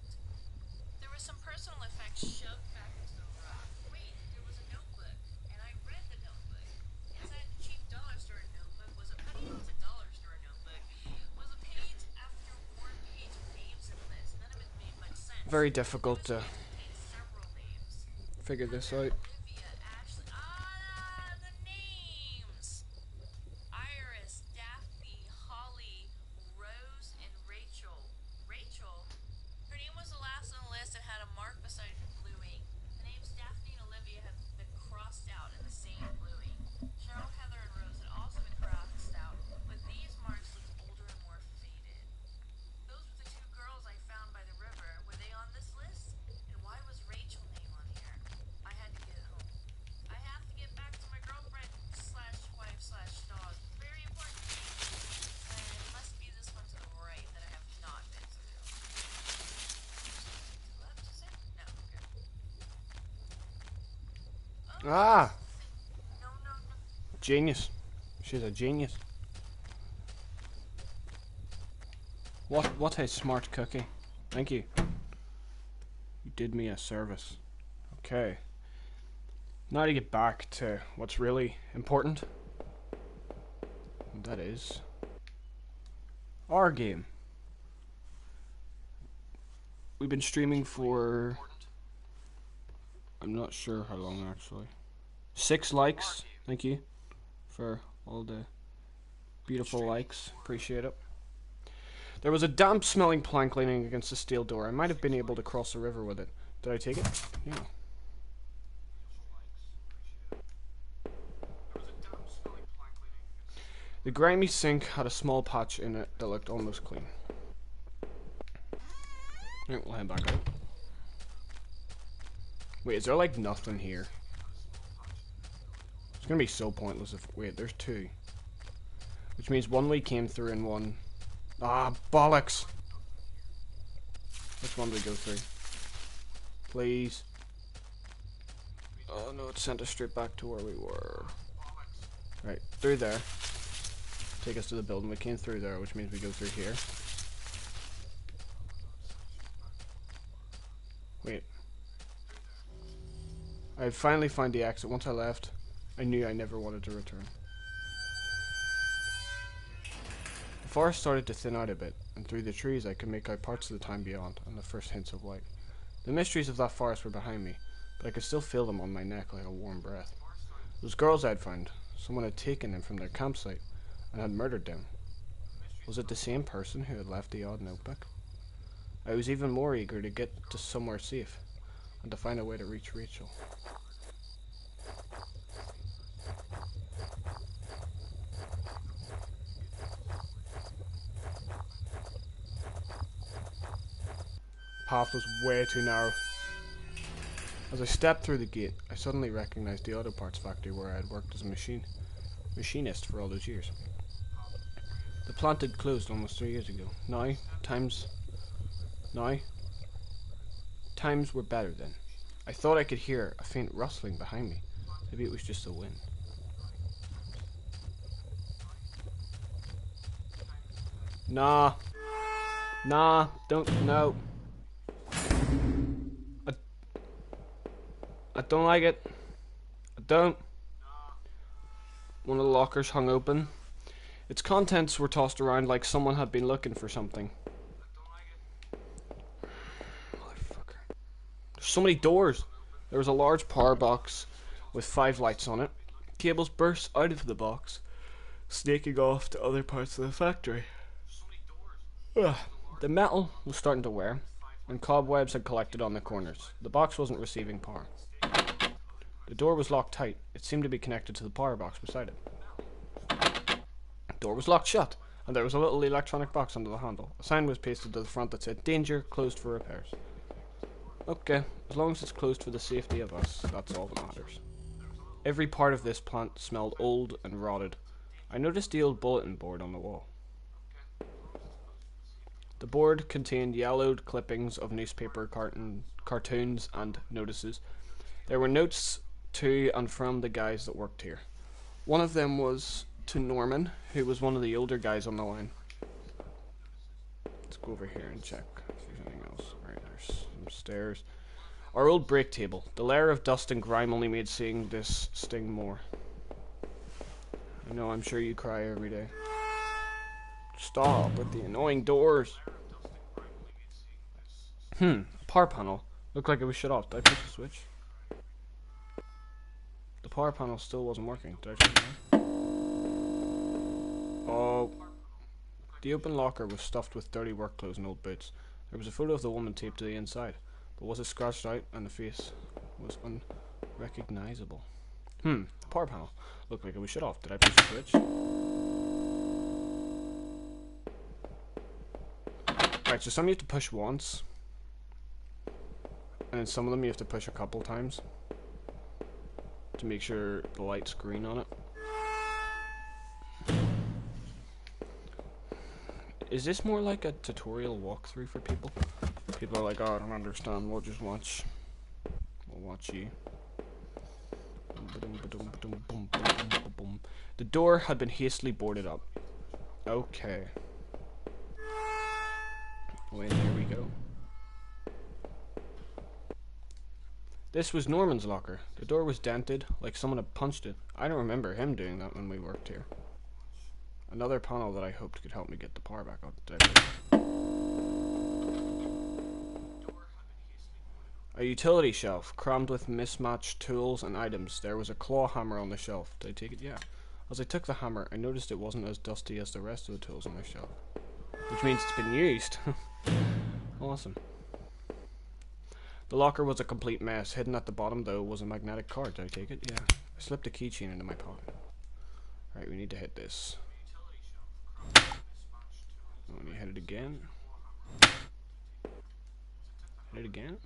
There was some personal effects shoved back into the rock. Wait, there was a notebook, and I read the notebook. Inside the cheap dollar store notebook was a penny. It was a dollar store notebook. Was a page after war page of names and lists. None of it made much sense. Very difficult to Contained several names. figure this out. Olivia, Ashley. The names. Iris, Daphne, Holly, Rose, and Rachel. Rachel? Her name was the last on the list and had a mark beside her blue ink. The names Daphne and Olivia had been crossed out in the same blue ink. Cheryl, Heather, and Rose had also been crossed out, but these marks looked older and more faded. Those were the 2 girls I found by the river. Were they on this list? And why was Rachel's name on here? I had to get home. I have to get back to my girlfriend slash wife slash dog. Very important thing. And it must be this one to the right that I have not been through. To the left, is it? No, okay. Oh, Ah! no, no, no. Genius. She's a genius. What a smart cookie. Thank you. You did me a service. Okay. Now to get back to what's really important. And that is our game. We've been streaming for, I'm not sure how long actually. 6 likes. Thank you for all the beautiful likes. Appreciate it. There was a damp smelling plank leaning against the steel door. I might have been able to cross the river with it. Did I take it? Yeah. The grimy sink had a small patch in it that looked almost clean. Right, we'll head back out. Wait, is there like nothing here? It's gonna be so pointless if... Wait, there's 2. Which means one we came through and one... Ah, bollocks! Which one do we go through? Please. Oh no, it sent us straight back to where we were. Right, through there. Take us to the building. We came through there, which means we go through here. Wait. I finally found the exit. Once I left, I knew I never wanted to return. The forest started to thin out a bit, and through the trees I could make out parts of the time beyond and the first hints of light. The mysteries of that forest were behind me, but I could still feel them on my neck like a warm breath. Those girls I'd found, someone had taken them from their campsite and had murdered them. Was it the same person who had left the odd notebook? I was even more eager to get to somewhere safe and to find a way to reach Rachel. Path was way too narrow. As I stepped through the gate, I suddenly recognized the auto parts factory where I had worked as a machinist for all those years. The plant had closed almost 3 years ago. Times were better then. I thought I could hear a faint rustling behind me. Maybe it was just the wind. Nah, no. I don't like it. I don't. One of the lockers hung open. Its contents were tossed around like someone had been looking for something. Motherfucker. There's so many doors. There was a large power box with 5 lights on it. Cables burst out of the box, snaking off to other parts of the factory. Ugh. The metal was starting to wear, and cobwebs had collected on the corners. The box wasn't receiving power. The door was locked tight. It seemed to be connected to the power box beside it. The door was locked shut, and there was a little electronic box under the handle. A sign was pasted to the front that said, "Danger, closed for repairs." Okay, as long as it's closed for the safety of us, that's all that matters. Every part of this plant smelled old and rotted. I noticed the old bulletin board on the wall. The board contained yellowed clippings of newspaper cartoons and notices. There were notes to and from the guys that worked here. One of them was to Norman, who was one of the older guys on the line. Let's go over here and check if there's anything else. Right, there's some stairs. Our old break table. The layer of dust and grime only made seeing this sting more. I know, I'm sure you cry every day. Stop with the annoying doors. A power panel. Looked like it was shut off. Did I push the switch? The power panel still wasn't working. Did I turn it on? Oh. The open locker was stuffed with dirty work clothes and old boots. There was a photo of the woman taped to the inside, but was it scratched out and the face was unrecognizable? The power panel. Looked like it was shut off. Did I push the switch? Right, so some you have to push once, and then some of them you have to push a couple times to make sure the light's green on it. Is this more like a tutorial walkthrough for people? People are like, oh, I don't understand, we'll just watch. We'll watch you. The door had been hastily boarded up. Okay. Well, here we go. This was Norman's locker. The door was dented, like someone had punched it. I don't remember him doing that when we worked here. Another panel that I hoped could help me get the power back on. A utility shelf, crammed with mismatched tools and items. There was a claw hammer on the shelf. Did I take it? Yeah. As I took the hammer, I noticed it wasn't as dusty as the rest of the tools on the shelf. Which means it's been used. Awesome. The locker was a complete mess. Hidden at the bottom, though, was a magnetic card. Did I take it? Yeah. I slipped a keychain into my pocket. Right, we need to hit this. Let me hit it again. Hit it again.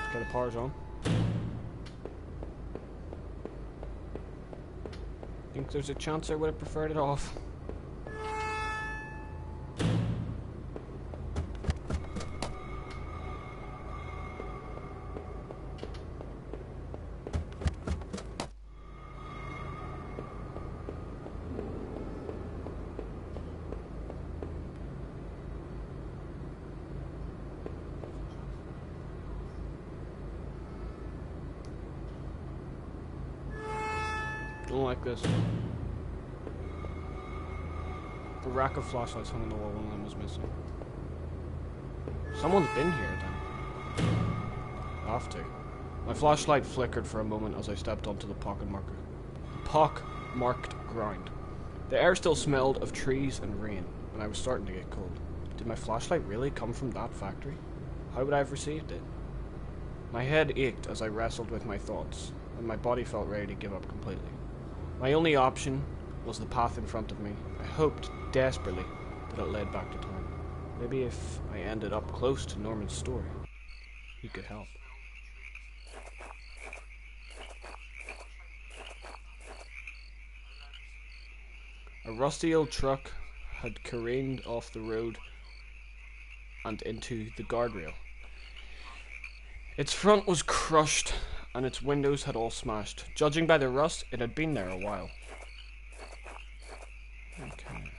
Okay, the power's on. Think there's a chance I would have preferred it off. Don't like this. The rack of flashlights hung on the wall, one of them was missing. Someone's been here then. Have to. My flashlight flickered for a moment as I stepped onto the pock-marked ground. The air still smelled of trees and rain, and I was starting to get cold. Did my flashlight really come from that factory? How would I have received it? My head ached as I wrestled with my thoughts, and my body felt ready to give up completely. My only option was the path in front of me. I hoped desperately that it led back to town. Maybe if I ended up close to Norman's store, he could help. A rusty old truck had careened off the road and into the guardrail. Its front was crushed and its windows had all smashed. Judging by the rust, it had been there a while. Okay.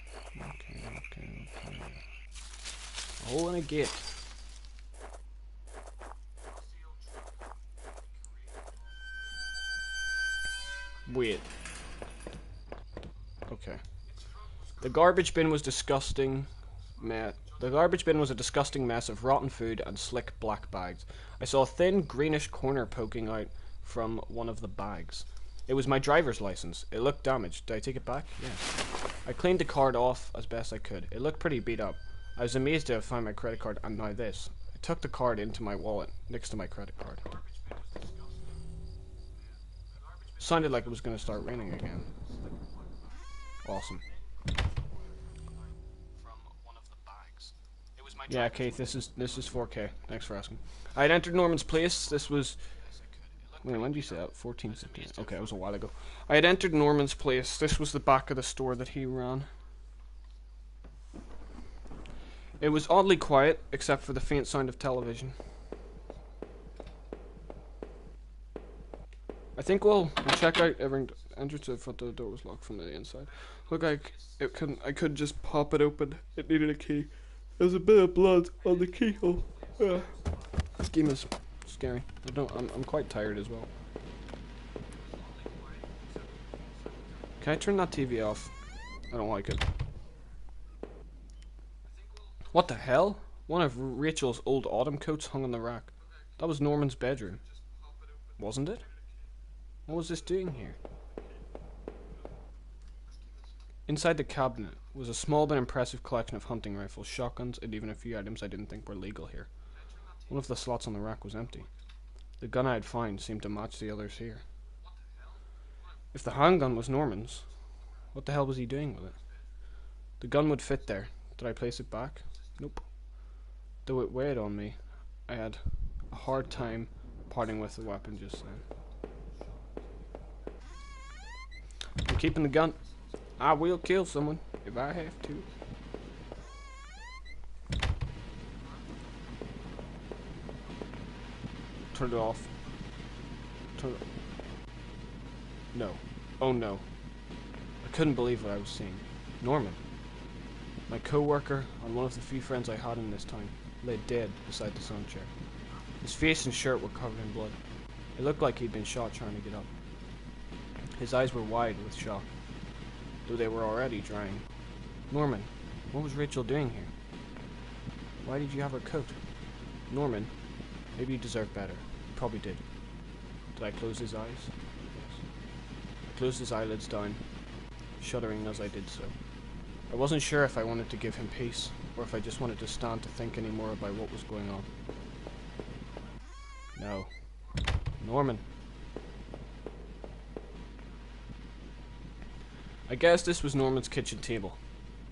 A hole in a gate. Wait. Okay. The garbage bin was disgusting. The garbage bin was a disgusting mess of rotten food and slick black bags. I saw a thin greenish corner poking out from one of the bags. It was my driver's license. It looked damaged. Did I take it back? Yes. I cleaned the card off as best I could. It looked pretty beat up. I was amazed to have found my credit card and now this. I took the card into my wallet next to my credit card. Sounded like it was going to start raining again. Awesome. Yeah, Keith, this is 4K. Thanks for asking. I had entered Norman's place. This was... Wait, when did you say that? 14, 15. Okay, it was a while ago. I had entered Norman's place. This was the back of the store that he ran. It was oddly quiet, except for the faint sound of television. I think we'll check out every entrance to the front. The door was locked from the inside. Look, I could just pop it open. It needed a key. There's a bit of blood on the keyhole. This game is scary. I'm quite tired as well. Can I turn that TV off? I don't like it. What the hell? One of Rachel's old autumn coats hung on the rack. That was Norman's bedroom. Wasn't it? What was this doing here? Inside the cabinet was a small but impressive collection of hunting rifles, shotguns, and even a few items I didn't think were legal here. One of the slots on the rack was empty. The gun I had found seemed to match the others here. If the handgun was Norman's, what the hell was he doing with it? The gun would fit there. Did I place it back? Nope. Though it weighed on me, I had a hard time parting with the weapon just then. I'm keeping the gun. I will kill someone if I have to. Turn it off. Turn it. No. Oh no. I couldn't believe what I was seeing. Norman, my co-worker and one of the few friends I had in this town, lay dead beside the sun chair. His face and shirt were covered in blood. It looked like he'd been shot trying to get up. His eyes were wide with shock, though they were already drying. Norman, what was Rachel doing here? Why did you have her coat? Norman, maybe you deserve better. You probably did. Did I close his eyes? Yes. I closed his eyelids down, shuddering as I did so. I wasn't sure if I wanted to give him peace, or if I just wanted to stand to think any more about what was going on. No. Norman. I guess this was Norman's kitchen table.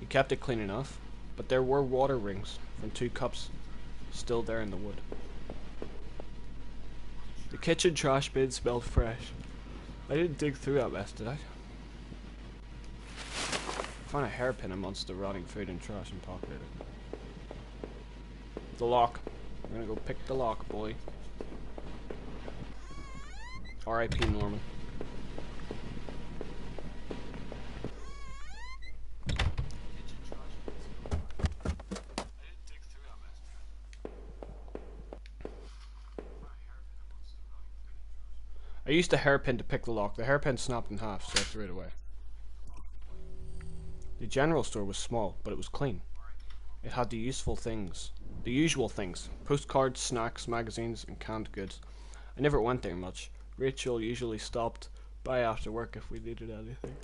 He kept it clean enough, but there were water rings from 2 cups still there in the wood. The kitchen trash bin smelled fresh. I didn't dig through that mess, did I? I found a hairpin amongst the rotting food and trash and pocketed it. The lock. We're gonna go pick the lock, boy. R.I.P. Norman. I used a hairpin to pick the lock. The hairpin snapped in half, so I threw it away. The general store was small, but it was clean. It had the usual things. Postcards, snacks, magazines, and canned goods. I never went there much. Rachel usually stopped by after work if we needed anything.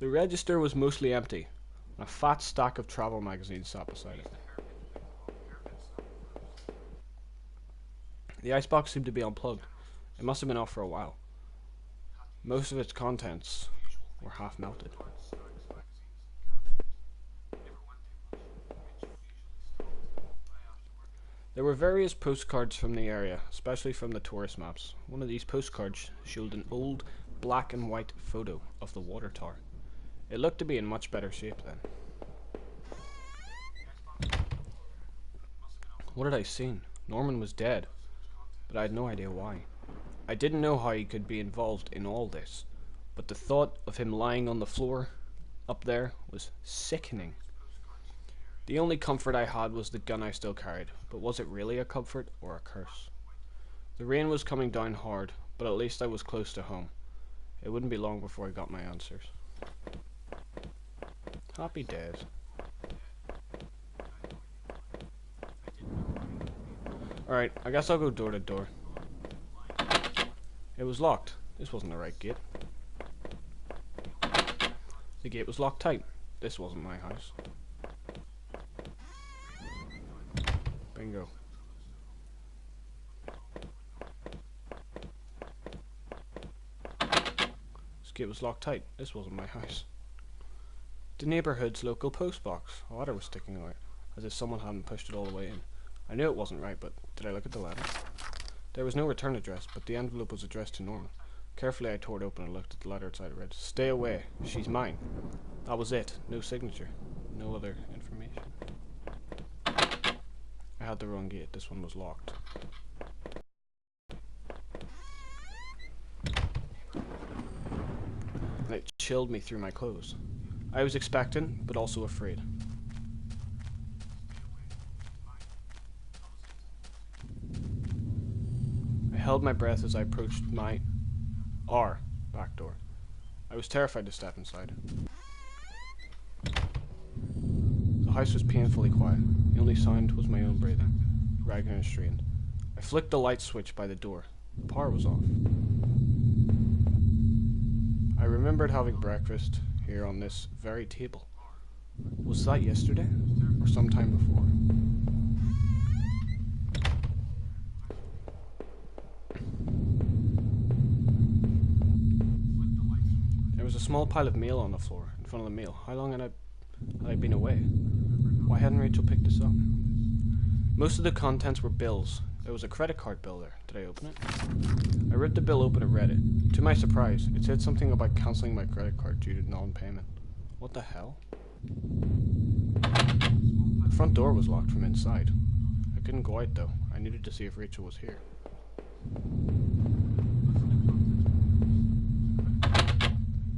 The register was mostly empty. A fat stack of travel magazines sat beside it. The icebox seemed to be unplugged. It must have been off for a while. Most of its contents were half melted. There were various postcards from the area, especially from the tourist maps. One of these postcards showed an old black and white photo of the water tower. It looked to be in much better shape then. What had I seen? Norman was dead, but I had no idea why. I didn't know how he could be involved in all this, but the thought of him lying on the floor up there was sickening. The only comfort I had was the gun I still carried, but was it really a comfort or a curse? The rain was coming down hard, but at least I was close to home. It wouldn't be long before I got my answers. Happy days. Alright, I guess I'll go door to door. It was locked. This wasn't the right gate. The gate was locked tight. This wasn't my house. Bingo. This gate was locked tight. This wasn't my house. The neighbourhood's local post box. A letter was sticking out, as if someone hadn't pushed it all the way in. I knew it wasn't right, but did I look at the letter? There was no return address, but the envelope was addressed to Norma. Carefully I tore it open and looked at the letter outside. It read, "Stay away. She's mine." That was it. No signature. No other information. I had the wrong gate. This one was locked. And it chilled me through my clothes. I was expectant, but also afraid. I held my breath as I approached our back door. I was terrified to step inside. The house was painfully quiet. The only sound was my own breathing, ragged and strained. I flicked the light switch by the door. The power was off. I remembered having breakfast here on this very table. Was that yesterday or sometime before? There was a small pile of mail on the floor in front of the meal. How long had I been away? Why hadn't Rachel picked this up? Most of the contents were bills. There was a credit card bill there. Did I open it? I ripped the bill open and read it. To my surprise, it said something about cancelling my credit card due to non-payment. What the hell? The front door was locked from inside. I couldn't go out though. I needed to see if Rachel was here.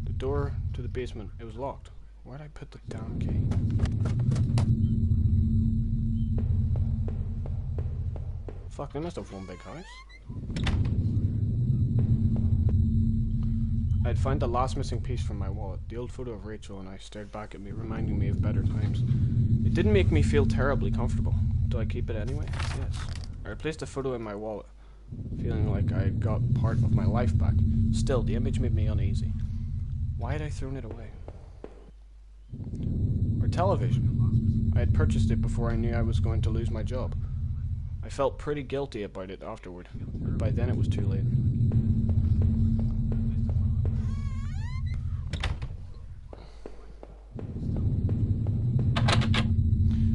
The door to the basement, it was locked. Where'd I put the damn key? Fuck, they must have one big house. I had found the last missing piece from my wallet. The old photo of Rachel and I stared back at me, reminding me of better times. It didn't make me feel terribly comfortable. Do I keep it anyway? Yes. I replaced the photo in my wallet, feeling like I had got part of my life back. Still, the image made me uneasy. Why had I thrown it away? Our television. I had purchased it before I knew I was going to lose my job. I felt pretty guilty about it afterward. By then it was too late.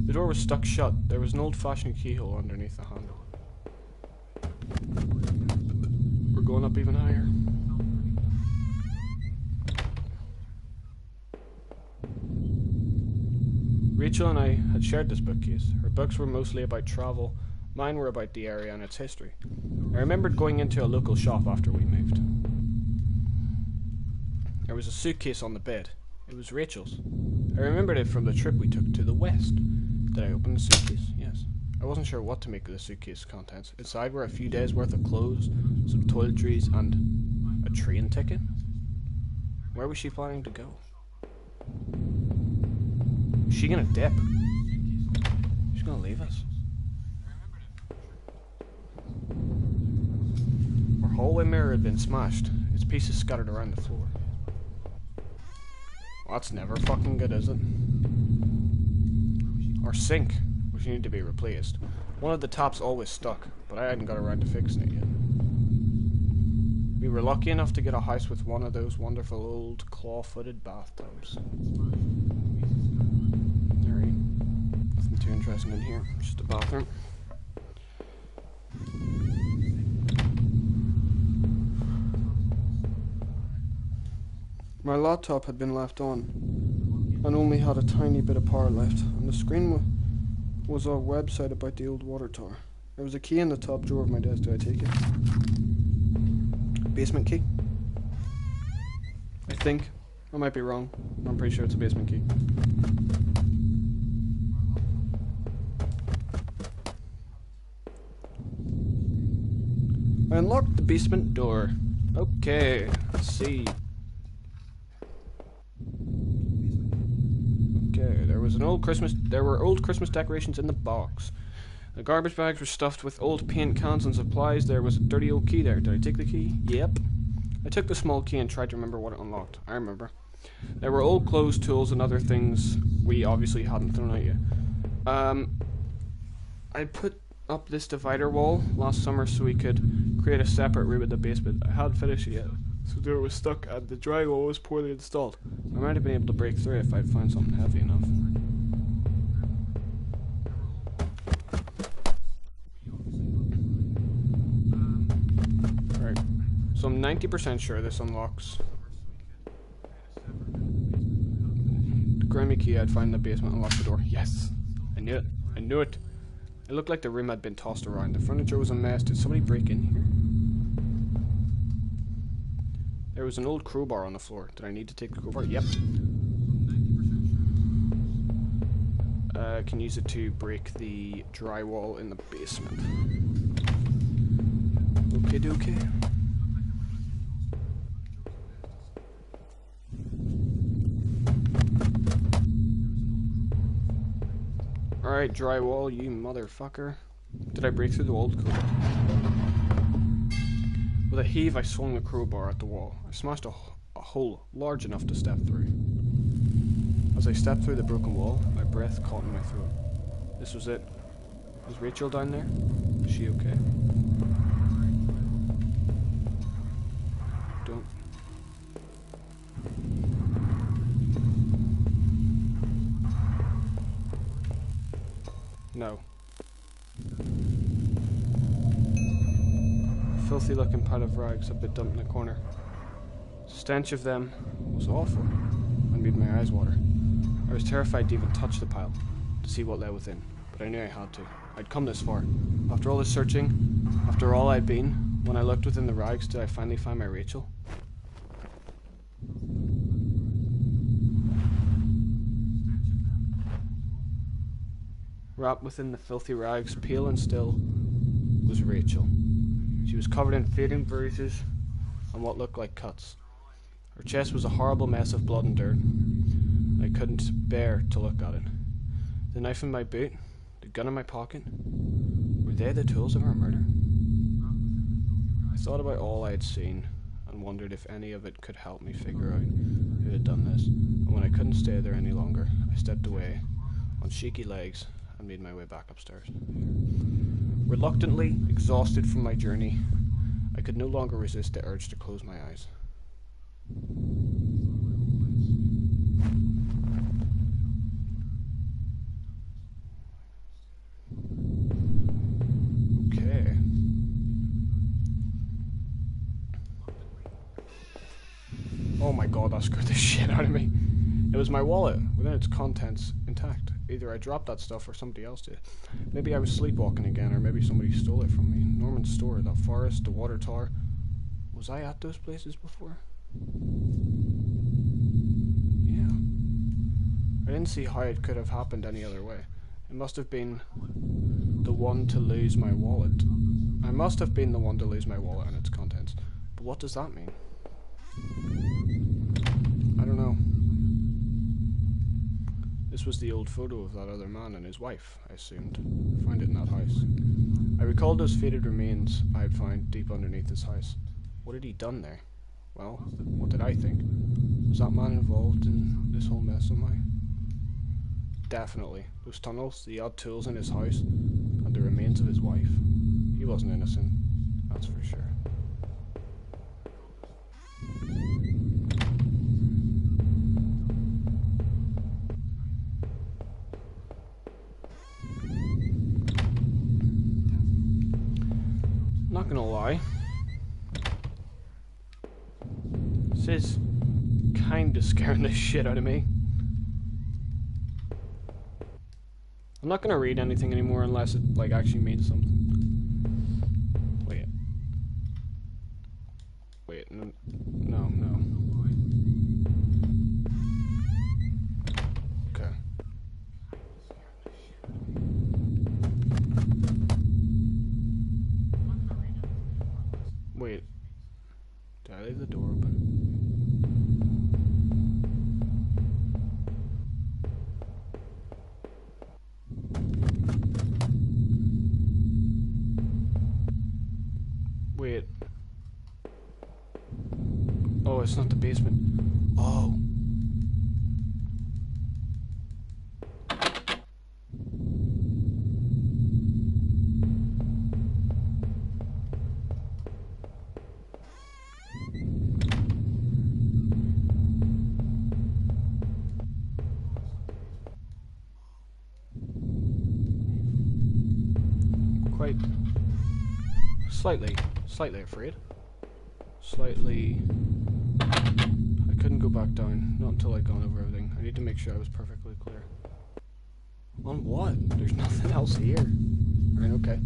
The door was stuck shut. There was an old-fashioned keyhole underneath the handle. We're going up even higher. Rachel and I had shared this bookcase. Her books were mostly about travel. Mine were about the area and its history. I remembered going into a local shop after we moved. There was a suitcase on the bed. It was Rachel's. I remembered it from the trip we took to the west. Did I open the suitcase? Yes. I wasn't sure what to make of the suitcase contents. Inside were a few days' worth of clothes, some toiletries, and a train ticket. Where was she planning to go? Is she gonna dip? She's gonna leave us. Our hallway mirror had been smashed, its pieces scattered around the floor. Well, that's never fucking good, is it? Our sink, which needed to be replaced. One of the taps always stuck, but I hadn't got around to fixing it yet. We were lucky enough to get a house with one of those wonderful old claw-footed bathtubs. Alright, nothing too interesting in here, just a bathroom. My laptop had been left on and only had a tiny bit of power left, and the screen was a website about the old water tower. There was a key in the top drawer of my desk. Do I take it? Basement key? I think. I might be wrong. I'm pretty sure it's a basement key. I unlocked the basement door. Okay, let's see. Okay, there were old Christmas decorations in the box. The garbage bags were stuffed with old paint cans and supplies. There was a dirty old key there. Did I take the key? Yep. I took the small key and tried to remember what it unlocked. I remember. There were old clothes, tools, and other things we obviously hadn't thrown out yet. I put up this divider wall last summer so we could create a separate room in the basement. I hadn't finished it yet, so the door was stuck and the drywall was poorly installed. I might have been able to break through if I'd found something heavy enough. Right, so I'm 90% sure this unlocks the grimy key I'd find in the basement and lock the door. Yes! I knew it. I knew it. It looked like the room had been tossed around. The furniture was a mess. Did somebody break in here? There was an old crowbar on the floor. Did I need to take the crowbar? Yep. Can use it to break the drywall in the basement. Okay, dokie. Alright, drywall, you motherfucker. Did I break through the old crowbar? With a heave, I swung the crowbar at the wall. I smashed a hole large enough to step through. As I stepped through the broken wall, my breath caught in my throat. This was it. Was Rachel down there? Is she okay? Don't. No. A filthy looking pile of rags had been dumped in the corner. The stench of them was awful and made my eyes water. I was terrified to even touch the pile, to see what lay within, but I knew I had to. I'd come this far. After all this searching, after all I'd been, when I looked within the rags, did I finally find my Rachel? Wrapped within the filthy rags, pale and still, was Rachel. She was covered in fading bruises and what looked like cuts. Her chest was a horrible mess of blood and dirt. I couldn't bear to look at it. The knife in my boot, the gun in my pocket, were they the tools of her murder? I thought about all I had seen and wondered if any of it could help me figure out who had done this. And when I couldn't stay there any longer, I stepped away on shaky legs and made my way back upstairs. Reluctantly, exhausted from my journey, I could no longer resist the urge to close my eyes. Okay. Oh my god, that scared the shit out of me. It was my wallet, within its contents intact. Either I dropped that stuff or somebody else did. Maybe I was sleepwalking again, or maybe somebody stole it from me. Norman's store, that forest, the water tower. Was I at those places before? Yeah. I didn't see how it could have happened any other way. It must have been the one to lose my wallet. I must have been the one to lose my wallet and its contents. But what does that mean? I don't know. This was the old photo of that other man and his wife, I assumed. Found it in that house. I recalled those faded remains I had found deep underneath his house. What had he done there? Well, what did I think? Was that man involved in this whole mess of mine? Definitely. Those tunnels, the odd tools in his house, and the remains of his wife. He wasn't innocent, that's for sure. Not gonna lie, this is kinda scaring the shit out of me. I'm not gonna read anything anymore unless it like actually means something. Wait, no. Okay. is the door open? Wait. Oh, it's not the basement. Oh. Quite slightly afraid. Slightly. I couldn't go back down, not until I'd gone over everything. I need to make sure I was perfectly clear. On what? There's nothing else here. Right, okay.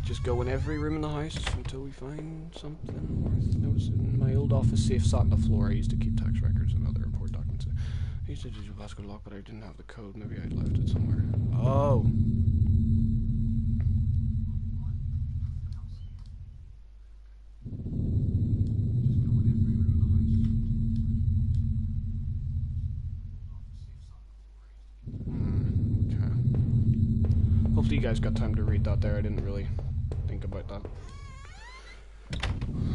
Just go in every room in the house until we find something worth noticing. My old office safe sat on the floor. I used to keep tax records and other important documents. I used to do the passcode lock, but I didn't have the code. Maybe I'd left it somewhere. Oh. Hopefully you guys got time to read that there. I didn't really think about that.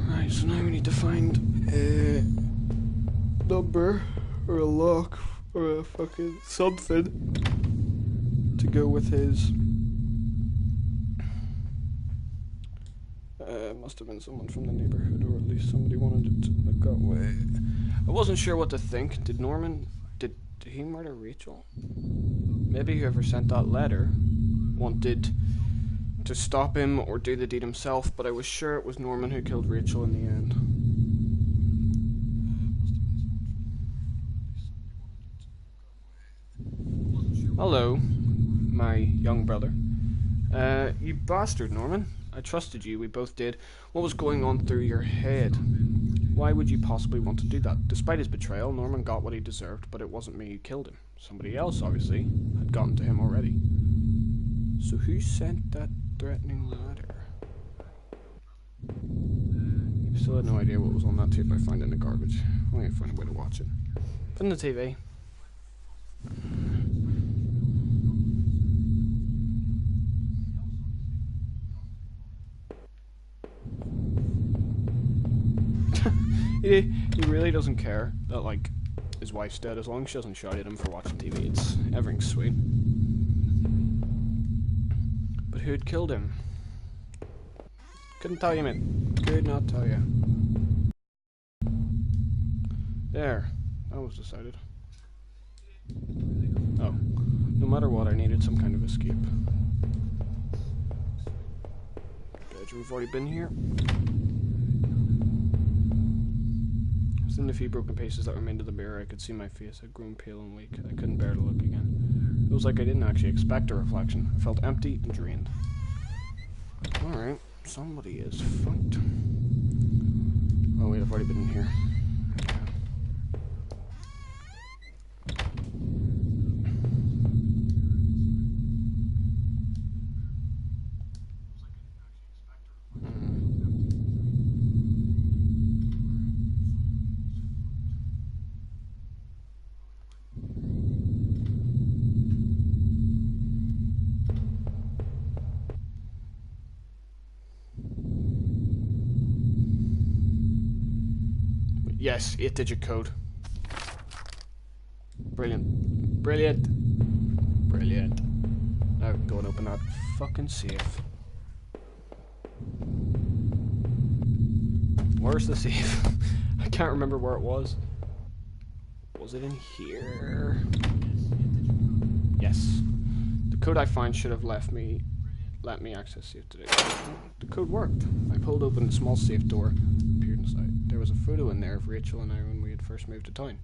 Right, so now we need to find a number or a lock or a fucking something to go with his. Must have been someone from the neighborhood, or at least somebody wanted it to go away. I wasn't sure what to think. Did he murder Rachel? Maybe whoever sent that letter wanted to stop him or do the deed himself, but I was sure it was Norman who killed Rachel in the end. Hello, my young brother. You bastard, Norman. I trusted you, we both did. What was going on through your head? Why would you possibly want to do that? Despite his betrayal, Norman got what he deserved, but it wasn't me who killed him. Somebody else, obviously, had gotten to him already. So who sent that threatening letter? I still had no idea what was on that tape I found in the garbage. I need to find a way to watch it. Put in the TV. He really doesn't care that, like, his wife's dead. As long as she doesn't shout at him for watching TV, everything's sweet. But who'd killed him? Couldn't tell you, mate. Could not tell you. There. That was decided. Oh. No matter what, I needed some kind of escape. Did we've already been here? In the few broken pieces that remained of the mirror, I could see my face had grown pale and weak. I couldn't bear to look again. It was like I didn't actually expect a reflection. I felt empty and drained. Alright, somebody is fucked. Oh wait, I've already been in here. Yes, 8-digit code. Brilliant. Brilliant. Brilliant. Now we can go and open that fucking safe. Where's the safe? I can't remember where it was. Was it in here? Yes. The code I found should have let me access safe today. The code worked. I pulled open the small safe door, peered inside. There was a photo in there of Rachel and I when we had first moved to town.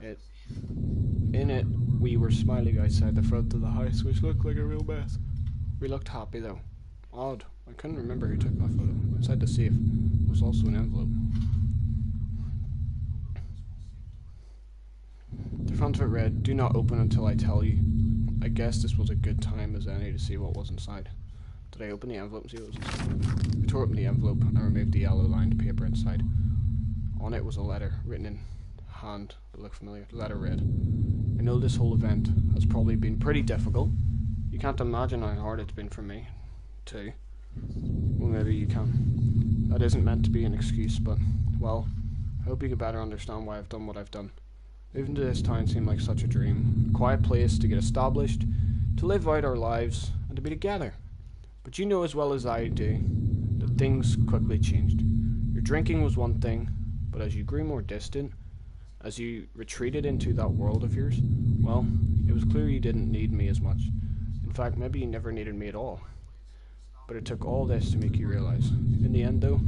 In it, we were smiling outside the front of the house, which looked like a real mess. We looked happy though. Odd. I couldn't remember who took that photo. Inside the safe was also an envelope. The front of it read, "Do not open until I tell you." I guess this was a good time as any to see what was inside. Did I open the envelope and see what was inside? I tore open the envelope and removed the yellow lined paper inside. On it was a letter, written in hand that looked familiar. The letter read, I know this whole event has probably been pretty difficult. You can't imagine how hard it's been for me, too. Well, maybe you can. That isn't meant to be an excuse, but, well, I hope you can better understand why I've done what I've done. Moving to this town seemed like such a dream. A quiet place to get established, to live out our lives, and to be together. But you know as well as I do that things quickly changed. Your drinking was one thing, but as you grew more distant, as you retreated into that world of yours, well, it was clear you didn't need me as much. In fact, maybe you never needed me at all. But it took all this to make you realize. In the end, though,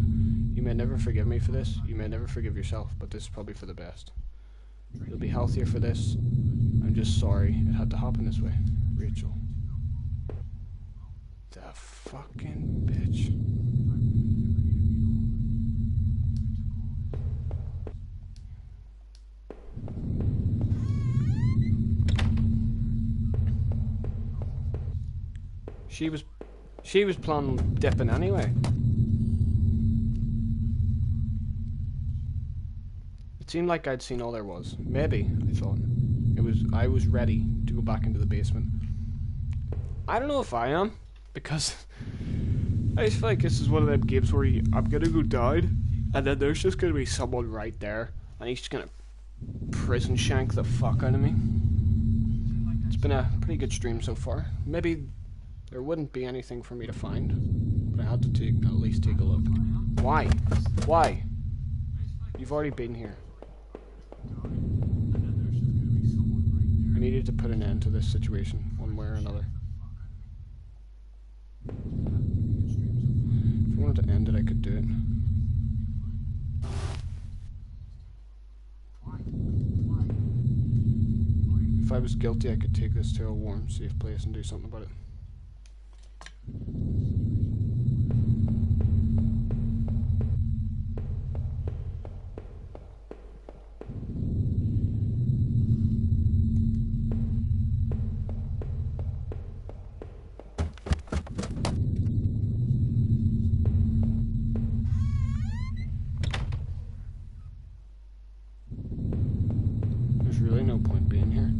you may never forgive me for this, you may never forgive yourself, but this is probably for the best. You'll be healthier for this. I'm just sorry it had to happen this way. Rachel. The fucking bitch. She was planning dipping anyway. It seemed like I'd seen all there was. Maybe, I thought. I was ready to go back into the basement. I don't know if I am, because I just feel like this is one of them games where I'm gonna go down, and then there's just gonna be someone right there, and he's just gonna prison shank the fuck out of me. It's been a pretty good stream so far. Maybe there wouldn't be anything for me to find, but I had to at least take a look. Why? Why? You've already been here. I needed to put an end to this situation, one way or another. If I wanted to end it, I could do it. If I was guilty, I could take this to a warm, safe place and do something about it. There's really no point being here.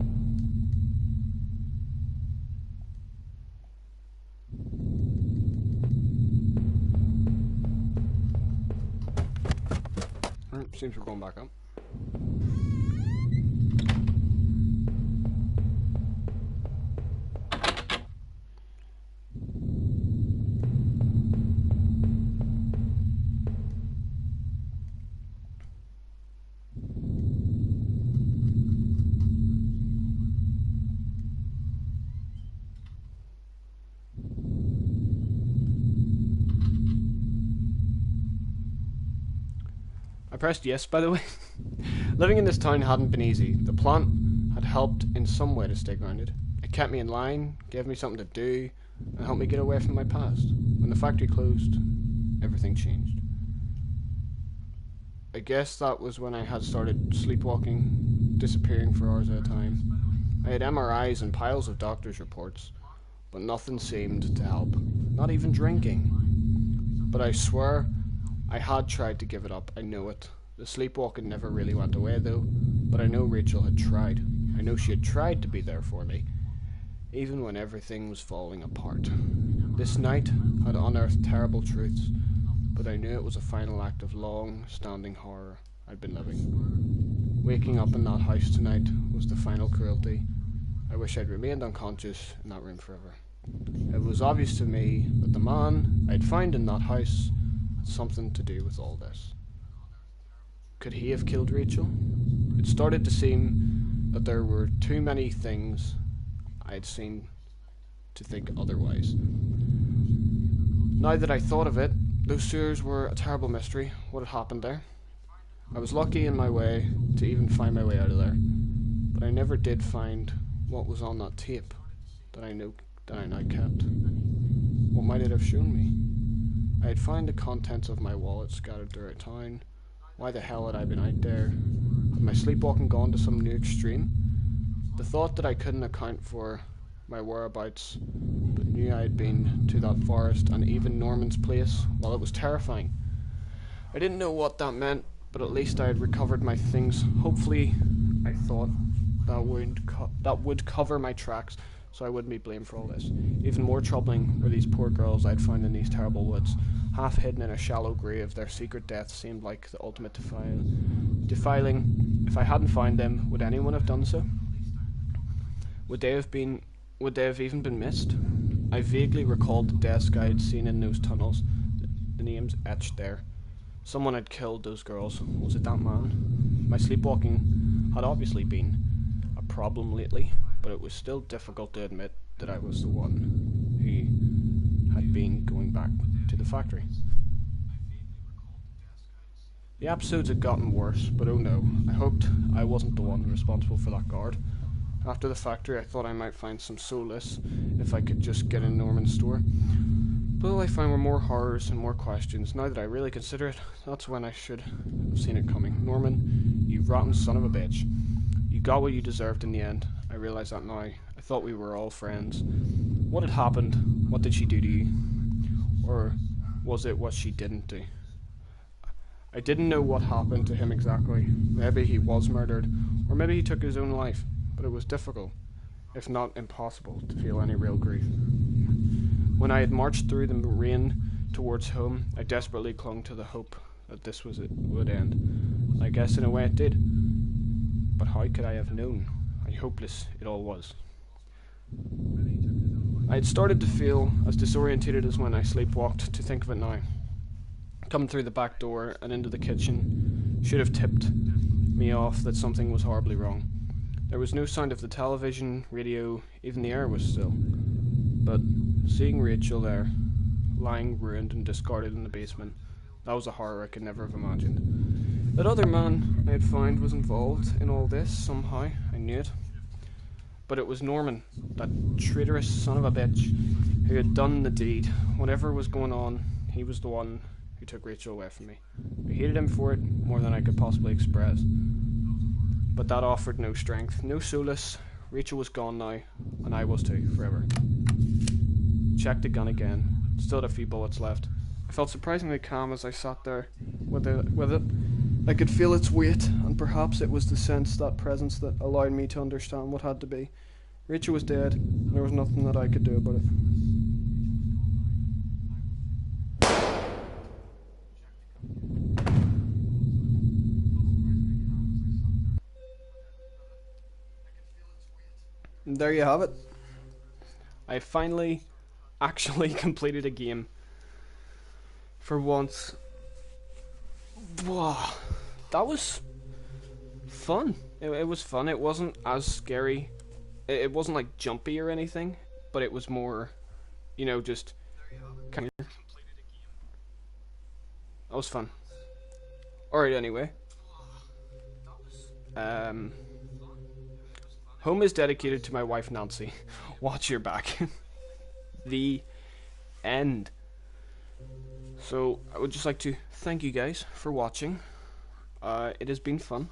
Seems we're going back up. I pressed yes, by the way. Living in this town hadn't been easy. The plant had helped in some way to stay grounded. It kept me in line, gave me something to do, and helped me get away from my past. When the factory closed, everything changed. I guess that was when I had started sleepwalking, disappearing for hours at a time. I had MRIs and piles of doctor's reports, but nothing seemed to help. Not even drinking. But I swear, I had tried to give it up, I know it. The sleepwalking never really went away though, but I know Rachel had tried. I know she had tried to be there for me, even when everything was falling apart. This night had unearthed terrible truths, but I knew it was a final act of long-standing horror I'd been living. Waking up in that house tonight was the final cruelty. I wish I'd remained unconscious in that room forever. It was obvious to me that the man I'd found in that house had something to do with all this. Could he have killed Rachel? It started to seem that there were too many things I'd seen to think otherwise. Now that I thought of it, those sewers were a terrible mystery. What had happened there? I was lucky in my way to even find my way out of there, but I never did find what was on that tape that I now kept. What might it have shown me? I had found the contents of my wallet scattered throughout town. Why the hell had I been out there? Had my sleepwalking gone to some new extreme? The thought that I couldn't account for my whereabouts, but knew I had been to that forest and even Norman's place. Well, it was terrifying. I didn't know what that meant, but at least I had recovered my things. Hopefully, I thought, that would cover my tracks, so I wouldn't be blamed for all this. Even more troubling were these poor girls I'd found in these terrible woods. Half hidden in a shallow grave, their secret death seemed like the ultimate defiling. If I hadn't found them, would anyone have done so? Would they have even been missed? I vaguely recalled the deaths I had seen in those tunnels, the names etched there. Someone had killed those girls. Was it that man? My sleepwalking had obviously been a problem lately, but it was still difficult to admit that I was the one who had been going back to the factory. The episodes had gotten worse, but oh no, I hoped I wasn't the one responsible for that guard. After the factory, I thought I might find some solace if I could just get in Norman's store. But all I found were more horrors and more questions. Now that I really consider it, that's when I should have seen it coming. Norman, you rotten son of a bitch. You got what you deserved in the end. I realize that now. I thought we were all friends. What had happened? What did she do to you? Or was it what she didn't do? I didn't know what happened to him exactly. Maybe he was murdered, or maybe he took his own life. But it was difficult, if not impossible, to feel any real grief. When I had marched through the rain towards home, I desperately clung to the hope that this would end. I guess in a way it did. But how could I have known how hopeless it all was? I had started to feel as disorientated as when I sleepwalked, to think of it now. Coming through the back door and into the kitchen should have tipped me off that something was horribly wrong. There was no sound of the television, radio, even the air was still. But seeing Rachel there, lying ruined and discarded in the basement, that was a horror I could never have imagined. That other man I had found was involved in all this, somehow, I knew it. But it was Norman, that traitorous son of a bitch, who had done the deed. Whatever was going on, he was the one who took Rachel away from me. I hated him for it more than I could possibly express. But that offered no strength, no solace. Rachel was gone now, and I was too, forever. Checked the gun again. Still had a few bullets left. I felt surprisingly calm as I sat there with it. I could feel its weight, and perhaps it was the sense, that presence, that allowed me to understand what had to be. Rachel was dead, and there was nothing that I could do about it. And there you have it. I finally actually completed a game. For once. Wow. That was fun. It was fun. It wasn't as scary. It wasn't like jumpy or anything, but it was more, just kind of. That was fun. Alright, anyway. Home is dedicated to my wife Nancy. Watch your back. The end. So I would just like to thank you guys for watching. It has been fun.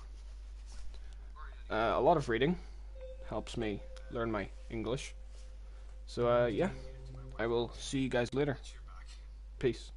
A lot of reading helps me learn my English. So yeah, I will see you guys later. Peace.